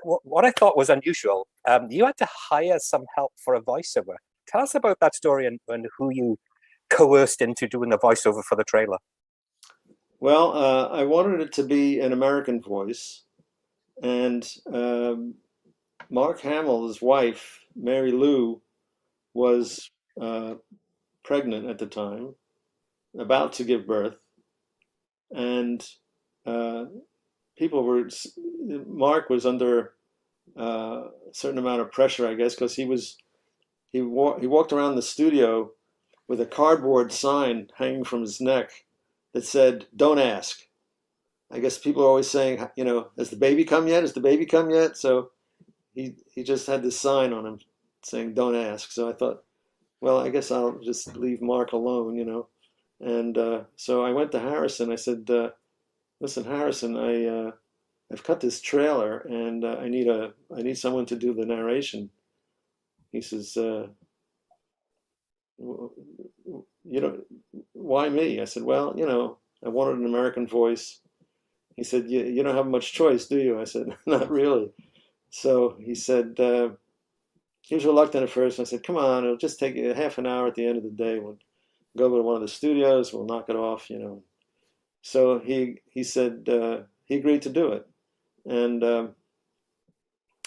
what I thought was unusual, you had to hire some help for a voiceover. Tell us about that story and who you coerced into doing a voiceover for the trailer. Well, I wanted it to be an American voice, and Mark Hamill's wife, Mary Lou, was pregnant at the time, about to give birth, and Mark was under a certain amount of pressure, I guess, because he walked around the studio with a cardboard sign hanging from his neck that said, "Don't ask." I guess people are always saying, has the baby come yet? Has the baby come yet? So he just had this sign on him saying, "Don't ask." So I thought, well, I guess I'll just leave Mark alone. And so I went to Harrison. I said, "Listen, Harrison, I've cut this trailer, and I need someone to do the narration." He says, why me?" I said, "Well, I wanted an American voice." He said, "You don't have much choice, do you?" I said, "Not really." So he said, he was reluctant at first. I said, "Come on, it'll just take you half an hour at the end of the day. We'll go to one of the studios, we'll knock it off. So he said, he agreed to do it. And I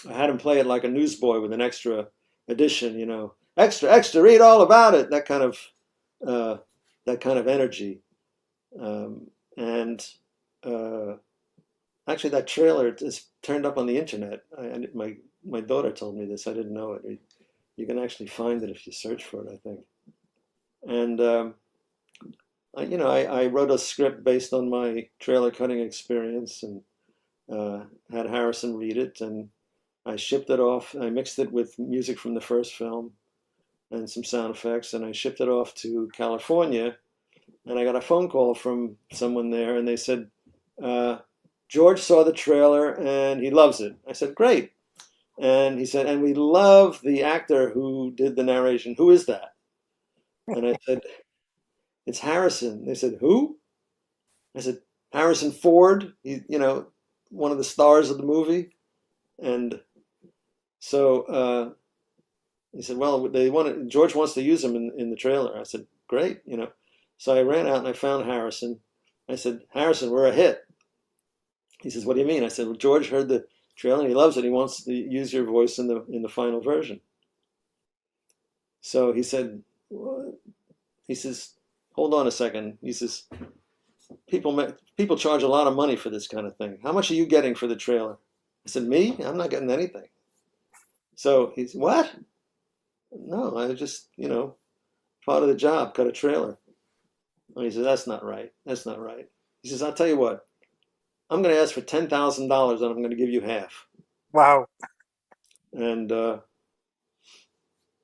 had him play it like a newsboy with an extra edition, extra, extra, read all about it, that kind of energy. And actually, that trailer is turned up on the internet. My daughter told me this. I didn't know it. You can actually find it if you search for it, I think. And I wrote a script based on my trailer cutting experience, and had Harrison read it, and I shipped it off. I mixed it with music from the first film and some sound effects, and I shipped it off to California. And I got a phone call from someone there, and they said, "George saw the trailer and he loves it." I said, "Great." And he said, "And we love the actor who did the narration. Who is that?" And I said, "It's Harrison." They said, "Who?" I said, "Harrison Ford. One of the stars of the movie." And so he said, "Well, George wants to use him in the trailer." I said, "Great." So I ran out and I found Harrison. I said, "Harrison, we're a hit." He says, "What do you mean?" I said, "Well, George heard the trailer and he loves it. He wants to use your voice in the final version." So he said, "What?" He says, "Hold on a second." He says, people charge a lot of money for this kind of thing. How much are you getting for the trailer?" I said, "Me? I'm not getting anything." So he said, "What?" "No, I just, part of the job, cut a trailer." And he said, "That's not right. That's not right." He says, "I'll tell you what. I'm going to ask for $10,000 and I'm going to give you half." Wow. And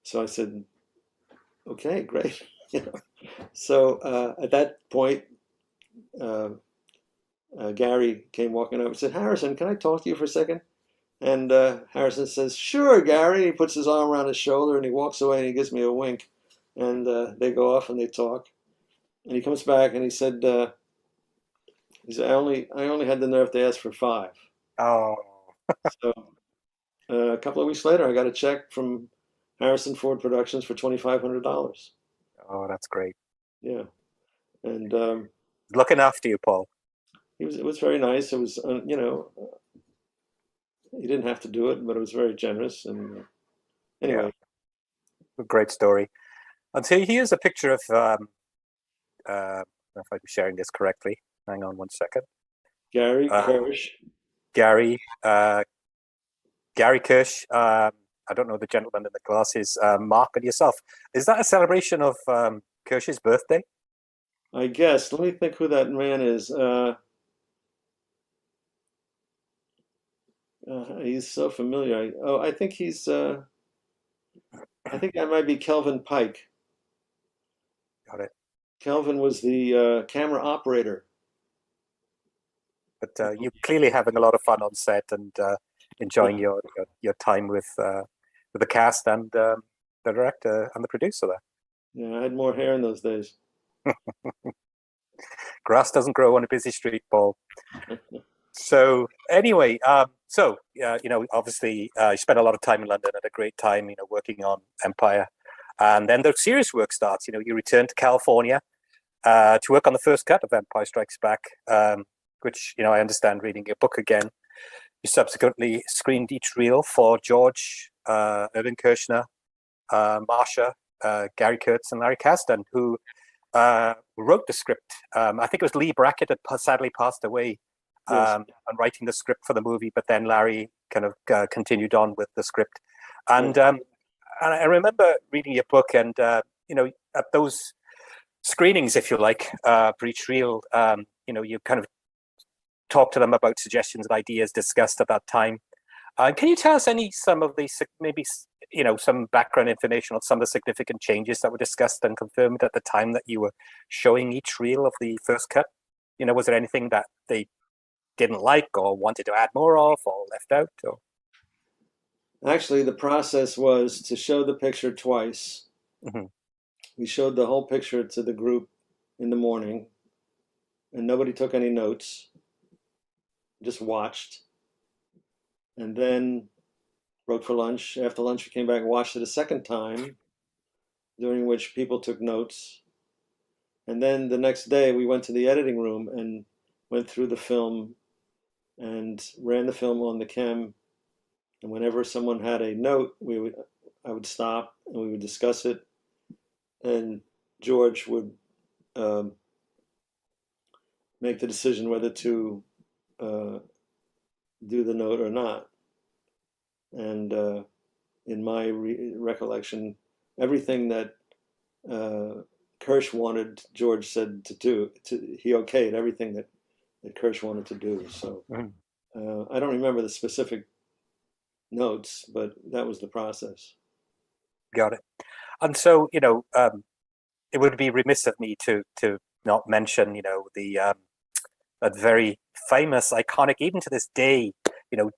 so I said, "Okay, great." So at that point, uh, Gary came walking over and said, "Harrison, can I talk to you for a second?" And Harrison says, "Sure, Gary." He puts his arm around his shoulder and he walks away and he gives me a wink. And they go off and they talk. And he comes back and he said, "I only had the nerve to ask for five." Oh, So a couple of weeks later, I got a check from Harrison Ford Productions for $2,500. oh, that's great. Yeah, and Looking after you, Paul. it was very nice. It was he didn't have to do it, but it was very generous. And anyway, A great story. And so here's a picture of, I don't know if I'm sharing this correctly. Hang on one second. Gary Hirsch. Gary, Gary Kirsch. I don't know the gentleman in the glasses. Mark and yourself. Is that a celebration of Kirsch's birthday? I guess. Let me think who that man is. He's so familiar. I think he's. I think that might be Kelvin Pike. Got it. Kelvin was the camera operator. But you're clearly having a lot of fun on set and enjoying your time with the cast and the director and the producer there. Yeah, I had more hair in those days. Grass doesn't grow on a busy street, Paul. So anyway, obviously you spent a lot of time in London, had a great time, working on Empire. And then the serious work starts. You return to California to work on the first cut of Empire Strikes Back, which, I understand reading your book again. You subsequently screened each reel for George, Irving Kershner, Marsha, Gary Kurtz, and Larry Kasdan, who wrote the script. I think it was Lee Brackett had sadly passed away on writing the script for the movie, but then Larry kind of continued on with the script. And I remember reading your book, and at those screenings, if you like, for each reel, you kind of talk to them about suggestions and ideas discussed at that time. Can you tell us some of the maybe some background information on some of the significant changes that were discussed and confirmed at the time that you were showing each reel of the first cut? Was there anything that they didn't like or wanted to add more of or left out? Or? Actually, the process was to show the picture twice. Mm-hmm. We showed the whole picture to the group in the morning, and nobody took any notes, just watched. And then broke for lunch. After lunch, we came back and watched it a second time, during which people took notes. And then the next day, we went to the editing room and went through the film and ran the film on the chem. And whenever someone had a note, I would stop and we would discuss it. And George would make the decision whether to do the note or not. And in my recollection, everything that Hirsch wanted, George said to do. He okayed everything that Hirsch wanted to do. So I don't remember the specific notes, but that was the process. Got it. And so, it would be remiss of me to not mention, the that very famous, iconic, even to this day,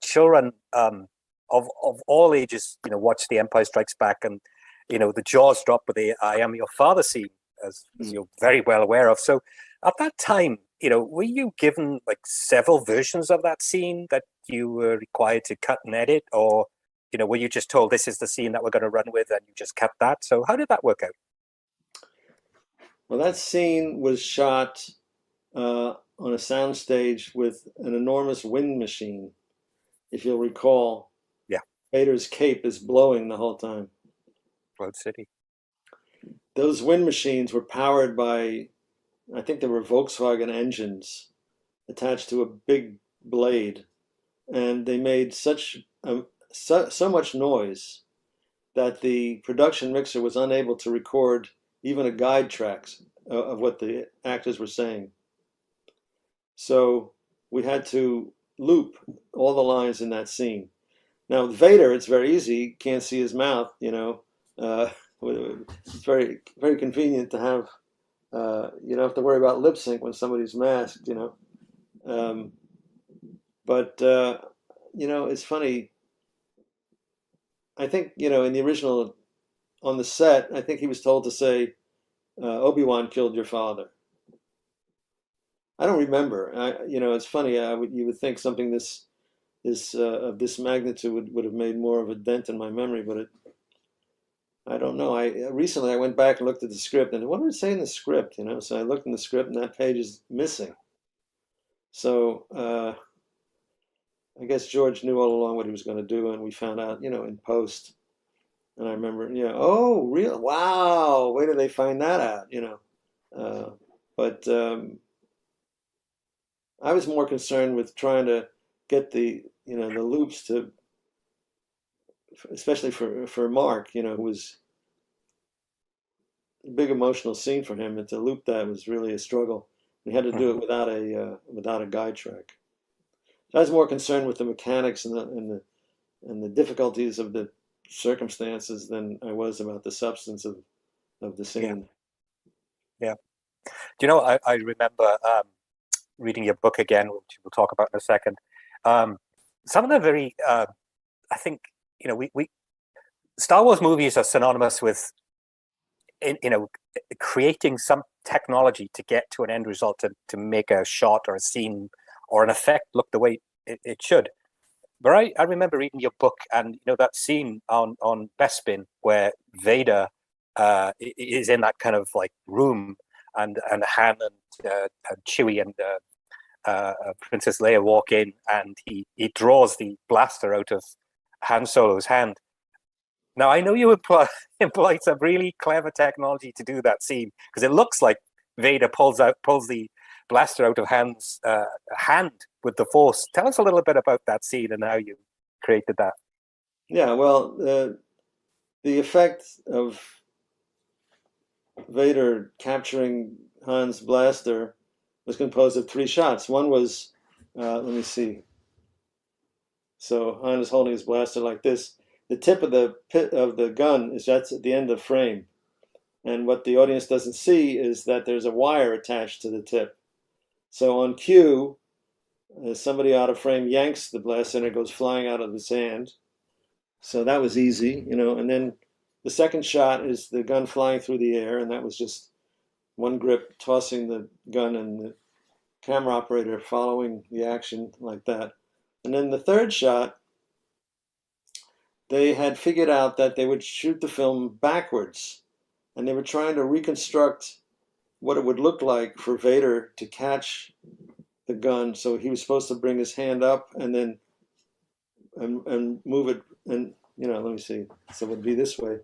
children of all ages, watch The Empire Strikes Back, and the jaws drop with the "I am your father" scene, as you're very well aware of. So, at that time, were you given like several versions of that scene that you were required to cut and edit, or were you just told this is the scene that we're going to run with, and you just kept that? So, how did that work out? Well, that scene was shot on a soundstage with an enormous wind machine. If you'll recall, yeah, Vader's cape is blowing the whole time. Road City. Those wind machines were powered by, I think they were Volkswagen engines attached to a big blade, and they made so much noise that the production mixer was unable to record even a guide tracks of what the actors were saying. So we had to loop all the lines in that scene. Now with Vader, it's very easy. Can't see his mouth, it's very, very convenient to have. You don't have to worry about lip sync when somebody's masked, But it's funny. I think in the original, on the set, I think he was told to say, "Obi-Wan killed your father." I don't remember. It's funny. You would think something this of this magnitude would have made more of a dent in my memory, but I don't know. Recently I went back and looked at the script, and what did it say in the script? So I looked in the script, and that page is missing. So I guess George knew all along what he was going to do, and we found out, in post. And I remember, oh, real, wow, where did they find that out? But I was more concerned with trying to get the loops to, especially for Mark, who was a big emotional scene for him, and to loop that was really a struggle. We had to do it without a guide track. So I was more concerned with the mechanics and the difficulties of the circumstances than I was about the substance of the scene. Yeah. Do you know, I remember reading your book again, which we'll talk about in a second. Some of the very, I think, we Star Wars movies are synonymous with, creating some technology to get to an end result, to make a shot or a scene or an effect look the way it should. But I remember reading your book, and that scene on Bespin where Vader is in that kind of like room, and Han and Chewie and Princess Leia walk in, and he draws the blaster out of Han Solo's hand. Now I know you employed some really clever technology to do that scene, because it looks like Vader pulls the blaster out of Han's hand with the Force. Tell us a little bit about that scene and how you created that. Yeah, well, the effect of Vader capturing Han's blaster was composed of 3 shots. One was Let me see. So Han is holding his blaster like this. The tip of the gun is that's at the end of the frame, and what the audience doesn't see is that there's a wire attached to the tip. So on cue, somebody out of frame yanks the blaster and it goes flying out of his hand. So that was easy, you know. And then the second shot is the gun flying through the air, and that was just one grip tossing the gun and the camera operator following the action like that. And then the third shot, they had figured out that they would shoot the film backwards, and they were trying to reconstruct what it would look like for Vader to catch the gun. So he was supposed to bring his hand up and then and move it, and you know, let me see. So it would be this way.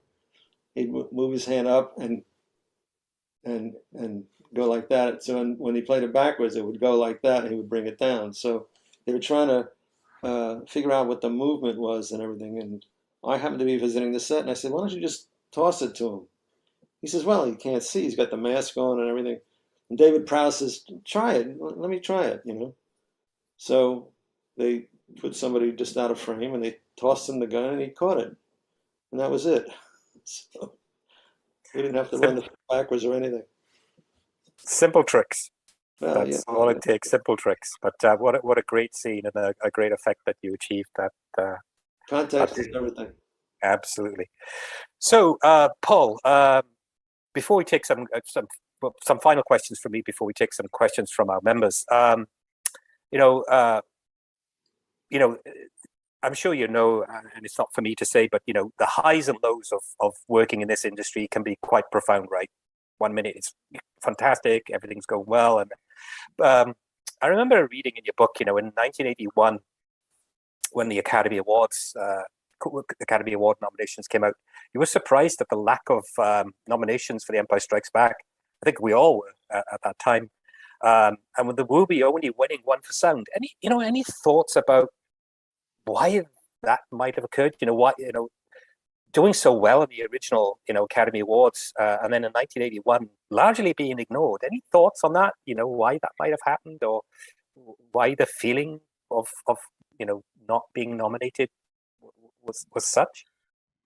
He'd move his hand up and go like that. So when he played it backwards, it would go like that, and he would bring it down. So they were trying to figure out what the movement was and everything. And I happened to be visiting the set, and I said, "Why don't you just toss it to him?" He says, "Well, he can't see. He's got the mask on and everything." And David Prowse says, "Try it. Let me try it." You know. So they put somebody just out of frame, and they tossed him the gun, and he caught it, and that was it. So we didn't have to run the film backwards or anything. Simple tricks. Well, That's all it takes. Simple tricks. But what a great scene and a great effect that you achieved. That context is everything. Absolutely. So, Paul, before we take some final questions from me, before we take some questions from our members, you know, I'm sure you know, and it's not for me to say, but you know, the highs and lows of working in this industry can be quite profound, right? 1 minute it's fantastic, everything's going well, and I remember reading in your book, you know, in 1981, when the Academy Award nominations came out, you were surprised at the lack of nominations for The Empire Strikes Back. I think we all were at that time. And with the movie only winning one for sound, any thoughts about why that might have occurred? You know, why, you know, doing so well in the original, you know, Academy Awards, and then in 1981, largely being ignored. Any thoughts on that? You know, why that might have happened, or why the feeling of you know, not being nominated was such?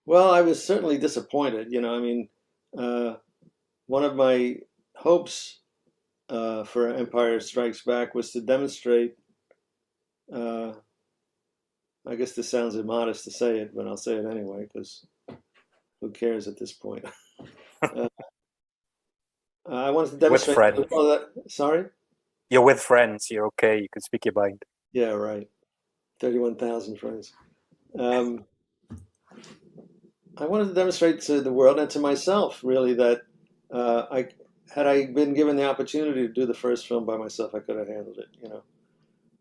Well, I was certainly disappointed. You know, I mean, one of my hopes for Empire Strikes Back was to demonstrate. I guess this sounds immodest to say it, but I'll say it anyway because who cares at this point? I wanted to demonstrate. With friends. Sorry? You're with friends. You're okay. You can speak your mind. Yeah, right. 31,000 friends. I wanted to demonstrate to the world and to myself, really, that had I been given the opportunity to do the first film by myself, I could have handled it, you know.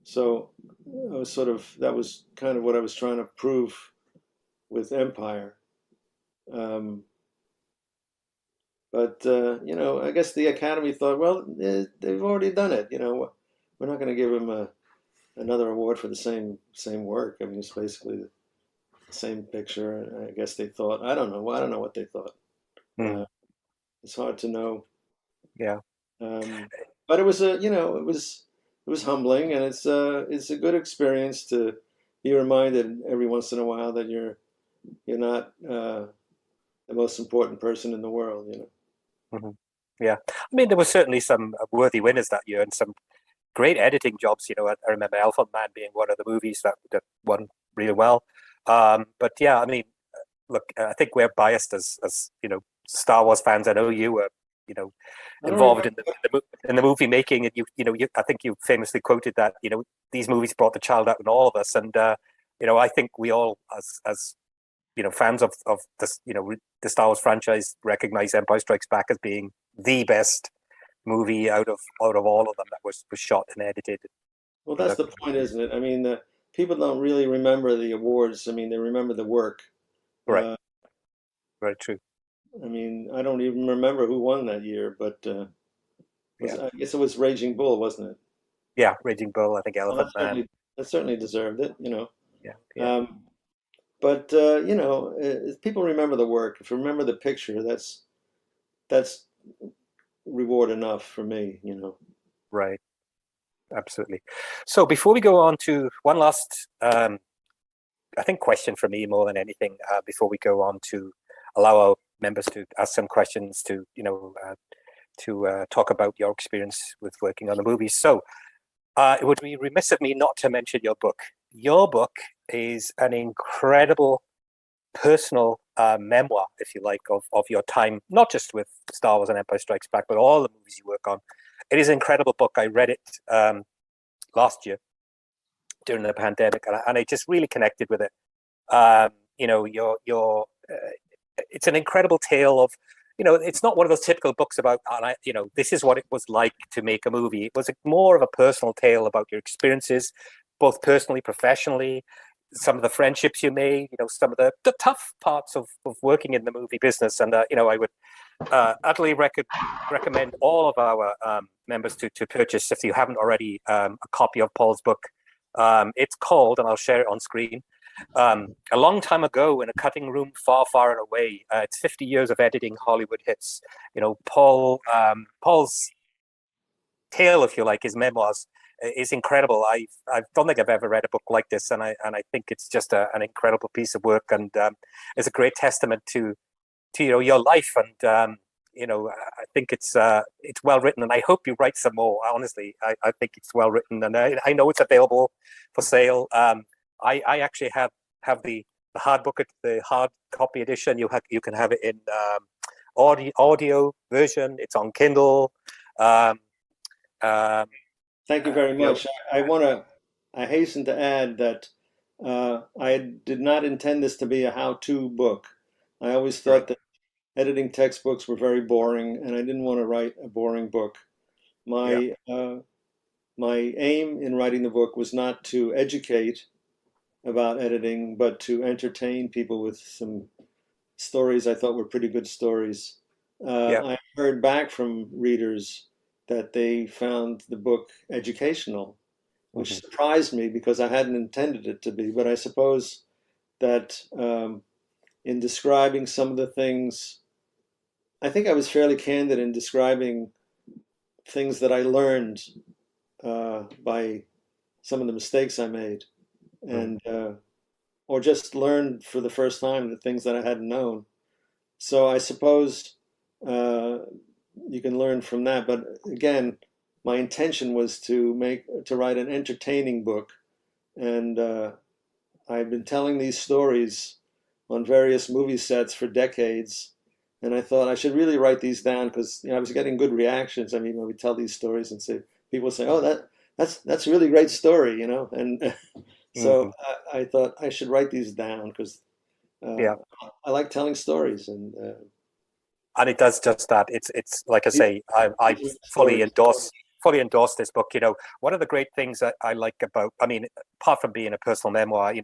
So I was that was kind of what I was trying to prove with Empire. But you know, I guess the Academy thought, well, they've already done it. You know, we're not going to give them another award for the same work. I mean, it's basically the same picture. I guess they thought. I don't know. I don't know what they thought. It's hard to know. Yeah. But it was it was humbling, and it's a good experience to be reminded every once in a while that you're not the most important person in the world. You know. Mm-hmm. Yeah, I mean, there were certainly some worthy winners that year, and some great editing jobs. You know, I remember Elephant Man being one of the movies that won really well. But yeah, I mean, look, I think we're biased as you know, Star Wars fans. I know you were, you know, involved in the movie making, and I think you famously quoted that, you know, these movies brought the child out in all of us, and you know, I think we all as you know, fans of this, you know, the Star Wars franchise, recognize Empire Strikes Back as being the best movie out of all of them that was shot and edited. Well, that's the point, isn't it? I mean, people don't really remember the awards. I mean, they remember the work. Right. Very true. I mean, I don't even remember who won that year, but I guess it was Raging Bull, wasn't it? Yeah, Raging Bull. I think Elephant Man. That certainly deserved it, you know. Yeah. But you know, if people remember the work, if you remember the picture, that's reward enough for me, you know. Right. absolutely. So before we go on to one last, I think, question for me more than anything, before we go on to allow our members to ask some questions to, talk about your experience with working on the movies. So it would be remiss of me not to mention your book. Your book is an incredible personal memoir, if you like, of your time, not just with Star Wars and Empire Strikes Back, but all the movies you work on. It is an incredible book. I read it last year during the pandemic, and I just really connected with it. It's an incredible tale of, it's not one of those typical books about, this is what it was like to make a movie. It was more of a personal tale about your experiences, both personally, professionally, some of the friendships you made, some of the tough parts of working in the movie business. And, I would utterly recommend all of our members to purchase, if you haven't already, a copy of Paul's book. It's called, and I'll share it on screen, A Long Time Ago in a Cutting Room Far, Far and Away. It's 50 years of editing Hollywood hits. Paul's tale, if you like, his memoirs, is incredible. I don't think I've ever read a book like this, and I think it's just an incredible piece of work, and it's a great testament to your life, and I think it's well written, and I hope you write some more. Honestly, I think it's well written, and I know it's available for sale. I actually have the hard book, the hard copy edition. You can have it in audio version. It's on Kindle. Thank you very much. I hasten to add that I did not intend this to be a how-to book. I always thought that editing textbooks were very boring, and I didn't want to write a boring book. My aim in writing the book was not to educate about editing, but to entertain people with some stories I thought were pretty good stories. I heard back from readers that they found the book educational, which surprised me because I hadn't intended it to be. But I suppose that in describing some of the things, I think I was fairly candid in describing things that I learned by some of the mistakes I made, and or just learned for the first time the things that I hadn't known. So I suppose you can learn from that. But again, my intention was to write an entertaining book, and I've been telling these stories on various movie sets for decades, and I thought I should really write these down because I was getting good reactions. I mean, when we tell these stories and people say, "Oh, that's a really great story," and so I thought I should write these down because I like telling stories, and it does just that. It's like I say, I fully endorse this book. One of the great things that I like about, apart from being a personal memoir, you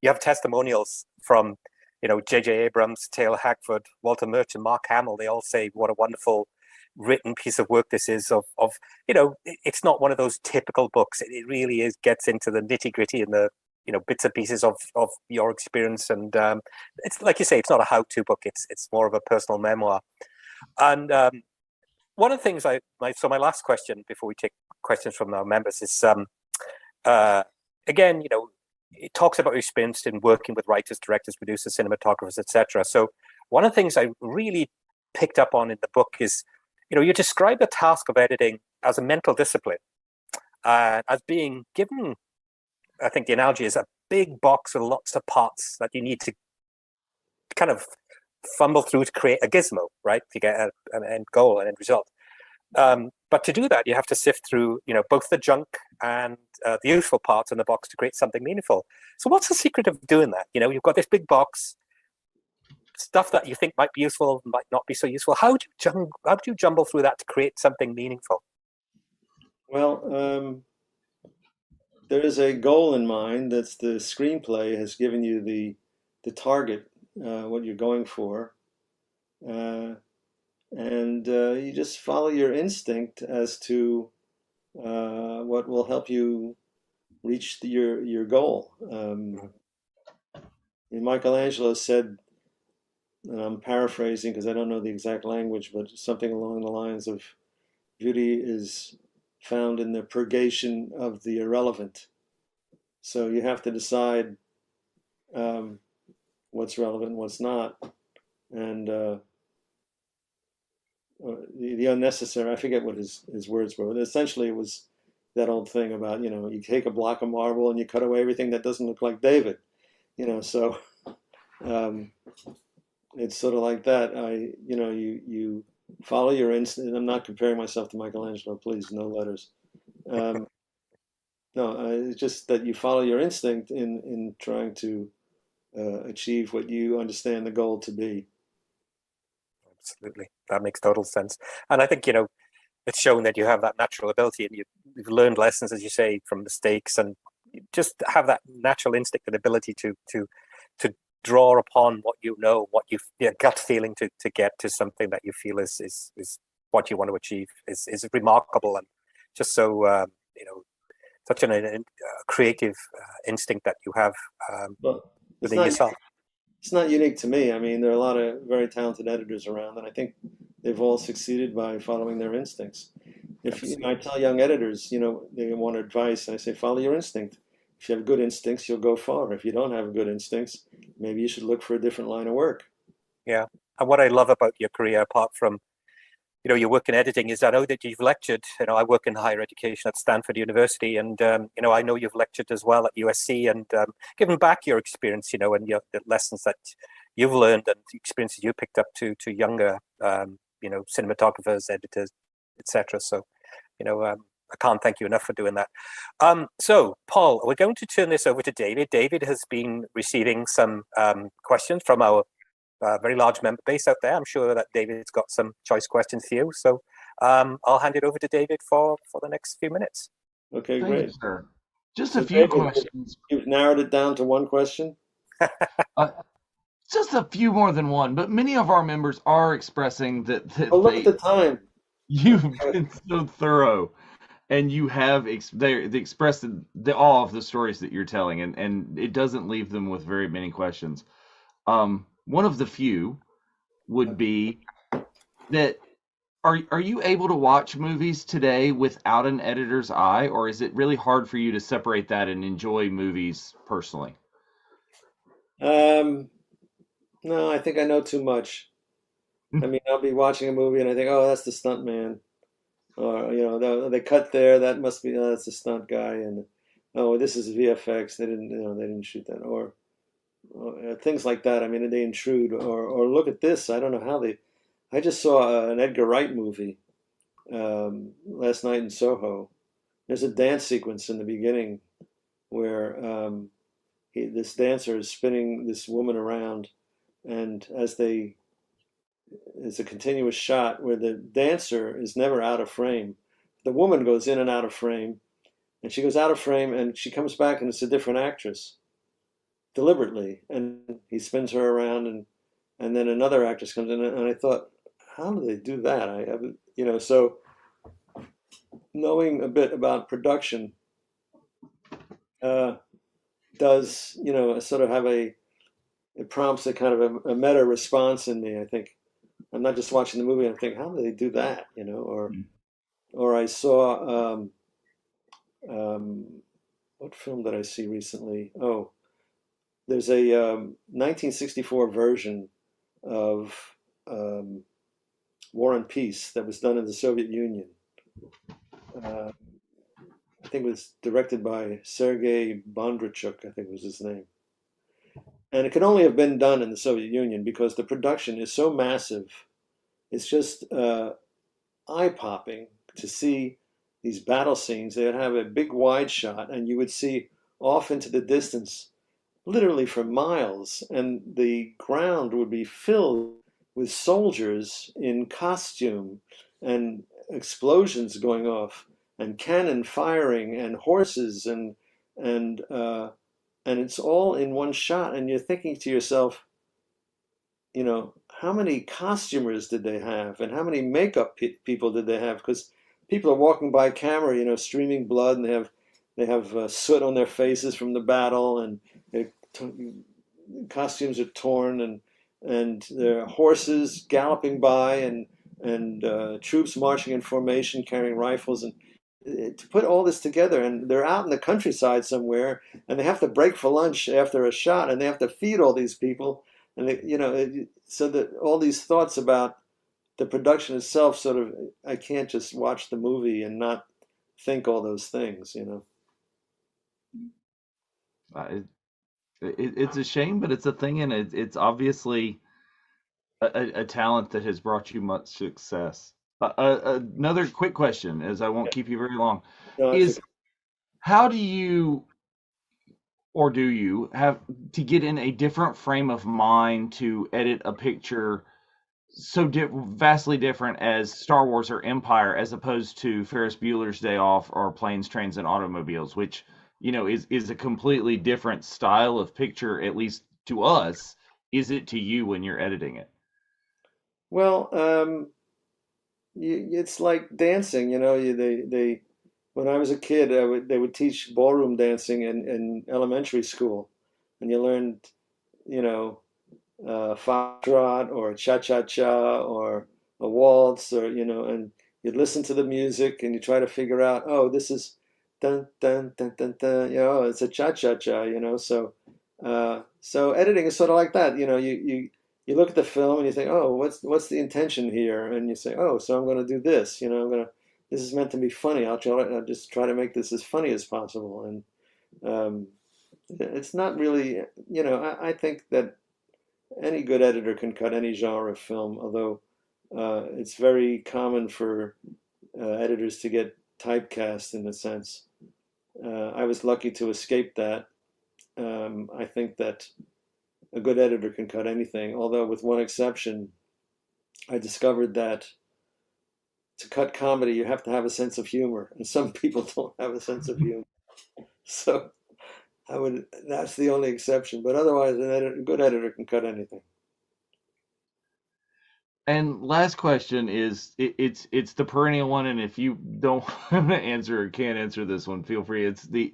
have testimonials from, J.J. Abrams, Taylor Hackford, Walter Murch, and Mark Hamill. They all say what a wonderful written piece of work this is. It's not one of those typical books. It really gets into the nitty gritty and the bits and pieces of your experience. And it's like you say, it's not a how-to book. It's more of a personal memoir. And one of the things my last question before we take questions from our members is, again, it talks about your experience in working with writers, directors, producers, cinematographers, etc. So one of the things I really picked up on in the book is, you describe the task of editing as a mental discipline, as being given, I think the analogy is a big box with lots of parts that you need to kind of fumble through to create a gizmo, right? To get an end goal, an end result. But to do that, you have to sift through, both the junk and the useful parts in the box to create something meaningful. So what's the secret of doing that? You've got this big box, stuff that you think might be useful, might not be so useful. How do you jumble through that to create something meaningful? Well, there is a goal in mind. That's the screenplay has given you the target, what you're going for. And you just follow your instinct as to what will help you reach your goal. Michelangelo said, and I'm paraphrasing because I don't know the exact language, but something along the lines of beauty is found in the purgation of the irrelevant. So you have to decide what's relevant and what's not. And the unnecessary, I forget what his words were, but essentially it was that old thing about, you take a block of marble and you cut away everything that doesn't look like David, so it's sort of like that. You follow your instinct. I'm not comparing myself to Michelangelo, please, no letters. No, it's just that you follow your instinct in trying to achieve what you understand the goal to be. Absolutely. That makes total sense. And I think, it's shown that you have that natural ability and you've learned lessons, as you say, from mistakes, and you just have that natural instinct and ability to draw upon what you know, what your gut feeling to get to something that you feel is what you want to achieve is remarkable, and just so, such a creative instinct that you have within yourself. It's not unique to me. I mean, there are a lot of very talented editors around, and I think they've all succeeded by following their instincts. If I tell young editors, they want advice, and I say, follow your instinct. If you have good instincts, you'll go far. If you don't have good instincts, maybe you should look for a different line of work. Yeah, and what I love about your career, apart from your work in editing, is I know that you've lectured. I work in higher education at Stanford University, and I know you've lectured as well at USC, and given back your experience, and the lessons that you've learned and the experiences you picked up to younger, cinematographers, editors, etc. So, I can't thank you enough for doing that. So, Paul, we're going to turn this over to David. David has been receiving some questions from our very large member base out there. I'm sure that David's got some choice questions for you. So I'll hand it over to David for the next few minutes. Okay, Thank great. you, sir. Just a few questions. You've narrowed it down to one question? Just a few more than one, but many of our members are expressing that look at the time. You've been so thorough, and you have they expressed the awe of the stories that you're telling, and it doesn't leave them with very many questions. One of the few would be that are you able to watch movies today without an editor's eye, or is it really hard for you to separate that and enjoy movies personally? No, I think I know too much. I mean, I'll be watching a movie and I think, oh, that's the stunt man. Or, they cut there, that must be, that's the stunt guy. And, oh, this is VFX. They didn't shoot that. Or things like that. I mean, they intrude. Or look at this. I don't know how I just saw an Edgar Wright movie last night in Soho. There's a dance sequence in the beginning where this dancer is spinning this woman around, and it's a continuous shot where the dancer is never out of frame. The woman goes in and out of frame, and she goes out of frame, and she comes back, and it's a different actress, deliberately. And he spins her around, and then another actress comes in, and I thought, how do they do that? So knowing a bit about production does, sort of have it prompts a kind of a meta response in me. I think I'm not just watching the movie. I'm thinking, how do they do that? Or I saw what film did I see recently? Oh, there's a 1964 version of War and Peace that was done in the Soviet Union. I think it was directed by Sergei Bondarchuk, I think was his name. And it could only have been done in the Soviet Union because the production is so massive. It's just eye-popping to see these battle scenes. They would have a big wide shot, and you would see off into the distance, literally for miles, and the ground would be filled with soldiers in costume and explosions going off and cannon firing and horses and it's all in one shot, and you're thinking to yourself, how many costumers did they have, and how many makeup people did they have? Because people are walking by camera, streaming blood, and they have soot on their faces from the battle, and their costumes are torn, and there are horses galloping by, and troops marching in formation carrying rifles, and to put all this together, and they're out in the countryside somewhere, and they have to break for lunch after a shot, and they have to feed all these people, and so that all these thoughts about the production itself sort of, I can't just watch the movie and not think all those things, It's a shame, but it's a thing, and it's obviously a talent that has brought you much success. Another quick question, as I won't keep you very long, No, is how do you, or do you have to get in a different frame of mind to edit a picture so vastly different as Star Wars or Empire, as opposed to Ferris Bueller's Day Off or Planes, Trains, and Automobiles, which is a completely different style of picture, at least to us. Is it to you when you're editing it? Well, it's like dancing, they when I was a kid, they would teach ballroom dancing in elementary school, and you learned, you know, foxtrot or cha-cha-cha or a waltz, or and you'd listen to the music and you try to figure out, oh, this is dun dun dun dun dun, it's a cha-cha-cha, so editing is sort of like that, you look at the film and you think, oh, what's the intention here? And you say, oh, so I'm going to do this, this is meant to be funny. I'll just try to make this as funny as possible. And it's not really, I think that any good editor can cut any genre of film, although it's very common for editors to get typecast in a sense. I was lucky to escape that. I think that a good editor can cut anything, although with one exception, I discovered that to cut comedy, you have to have a sense of humor, and some people don't have a sense of humor. So that's the only exception, but otherwise, a good editor can cut anything. And last question is, it's the perennial one, and if you don't want to answer or can't answer this one, feel free. It's the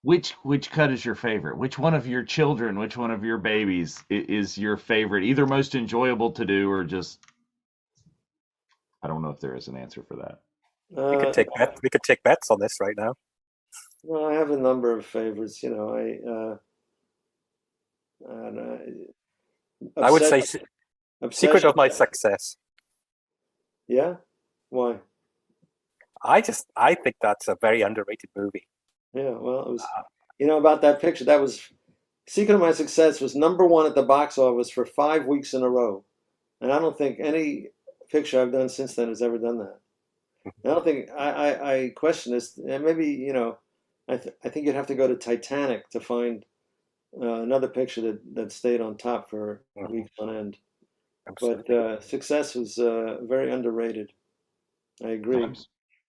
which cut is your favorite? Which one of your children, which one of your babies is your favorite? Either most enjoyable to do, or just, I don't know if there is an answer for that. We could take bets. We could take bets on this right now. Well, I have a number of favorites. I would say Secret of My Success. Yeah? Why? I think that's a very underrated movie. Yeah, well, it was, about that picture, that was, Secret of My Success was #1 at the box office for 5 weeks in a row. And I don't think any picture I've done since then has ever done that. I don't think, I question this, and maybe, I think you'd have to go to Titanic to find another picture that stayed on top for weeks on end. Absolutely. But Success was very underrated. I agree.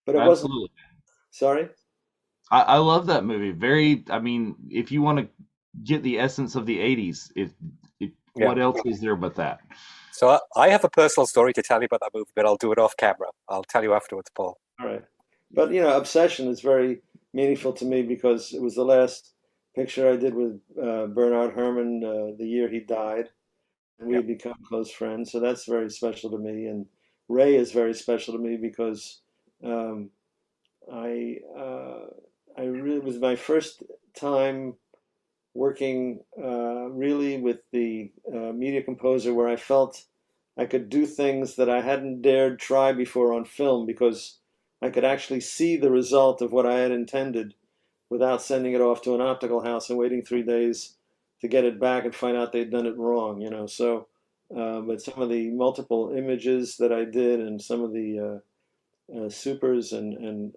But it Absolutely. wasn't. Sorry? I love that movie. I mean, if you want to get the essence of the 80s, what else is there but that? So I have a personal story to tell you about that movie, but I'll do it off camera. I'll tell you afterwards, Paul. All right. But, Obsession is very meaningful to me because it was the last picture I did with Bernard Herrmann the year he died. And we had become close friends. So that's very special to me. And Ray is very special to me because I really, it was my first time working really with the media composer where I felt I could do things that I hadn't dared try before on film because I could actually see the result of what I had intended without sending it off to an optical house and waiting 3 days to get it back and find out they'd done it wrong, So, but some of the multiple images that I did and some of the supers and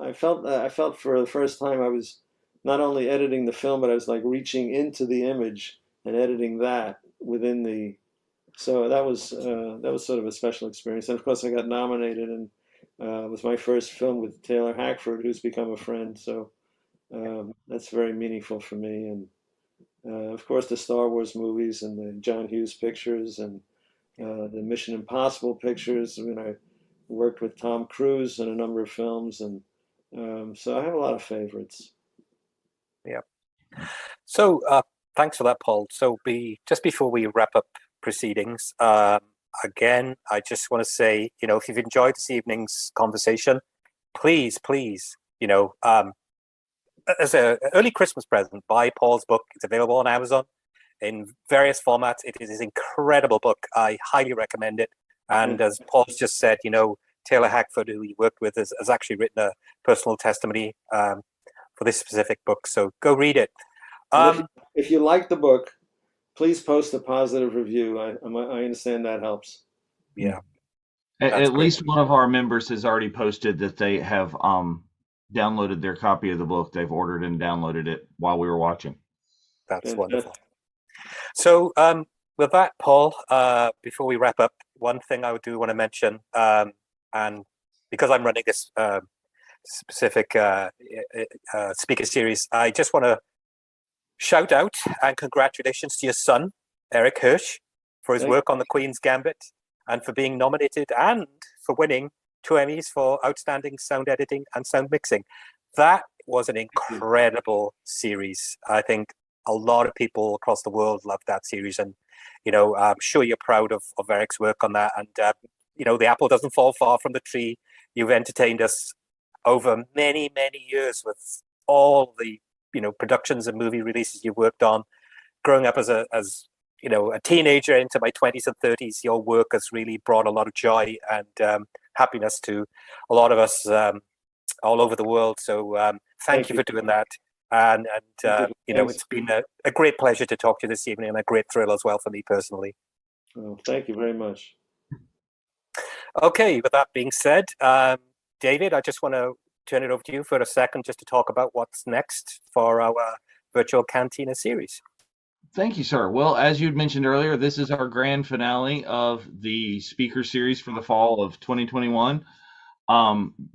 I felt for the first time I was not only editing the film, but I was like reaching into the image and editing that within the. So that was sort of a special experience. And of course, I got nominated, and it was my first film with Taylor Hackford, who's become a friend. So that's very meaningful for me. And of course, the Star Wars movies and the John Hughes pictures and the Mission Impossible pictures. I mean, I worked with Tom Cruise in a number of films, and so I have a lot of favorites. Yeah. So thanks for that, Paul. So just before we wrap up proceedings, again, I just want to say, if you've enjoyed this evening's conversation, please, as an early Christmas present, buy Paul's book. It's available on Amazon in various formats. It is an incredible book. I highly recommend it. And as Paul's just said, Taylor Hackford, who he worked with, has actually written a personal testimony for this specific book. So go read it. If you like the book, please post a positive review. I understand that helps. Yeah. At least one of our members has already posted that they have downloaded their copy of the book. They've ordered and downloaded it while we were watching. That's wonderful. So with that, Paul, before we wrap up, one thing I do want to mention, and because I'm running this specific speaker series, I just want to shout out and congratulations to your son, Eric Hirsch, for his work on The Queen's Gambit and for being nominated and for winning 2 Emmys for outstanding sound editing and sound mixing. That was an incredible series. I think a lot of people across the world loved that series, and I'm sure you're proud of Eric's work on that. And the apple doesn't fall far from the tree. You've entertained us over many, many years with all the productions and movie releases you've worked on. Growing up as a teenager into my 20s and 30s, your work has really brought a lot of joy and happiness to a lot of us all over the world. So thank you for doing that. And it's been a great pleasure to talk to you this evening, and a great thrill as well for me personally. Oh, thank you very much. Okay, with that being said, David, I just want to turn it over to you for a second just to talk about what's next for our virtual Cantina series. Thank you, sir. Well, as you'd mentioned earlier, this is our grand finale of the speaker series for the fall of 2021.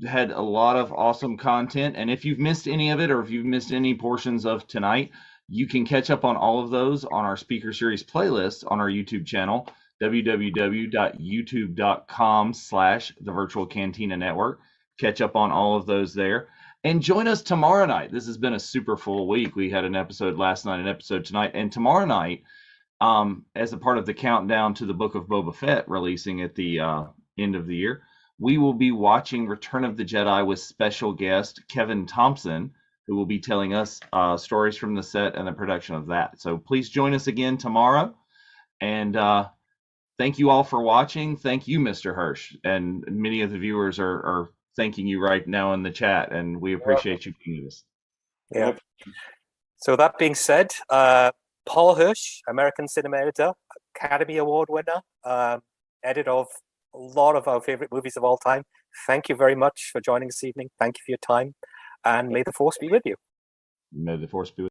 Had a lot of awesome content, and if you've missed any of it, or if you've missed any portions of tonight, you can catch up on all of those on our speaker series playlist on our YouTube channel, www.youtube.com/The Virtual Cantina Network. Catch up on all of those there. And join us tomorrow night. This has been a super full week. We had an episode last night, an episode tonight, and tomorrow night, as a part of the countdown to the Book of Boba Fett releasing at the end of the year, we will be watching Return of the Jedi with special guest Kevin Thompson, who will be telling us stories from the set and the production of that. So please join us again tomorrow. And thank you all for watching. Thank you, Mr. Hirsch. And many of the viewers are thanking you right now in the chat, and we appreciate you being with us. Yeah. So that being said, Paul Hirsch, American cinema editor, Academy Award winner, editor of a lot of our favorite movies of all time. Thank you very much for joining this evening. Thank you for your time, and may the force be with you. May the force be with you.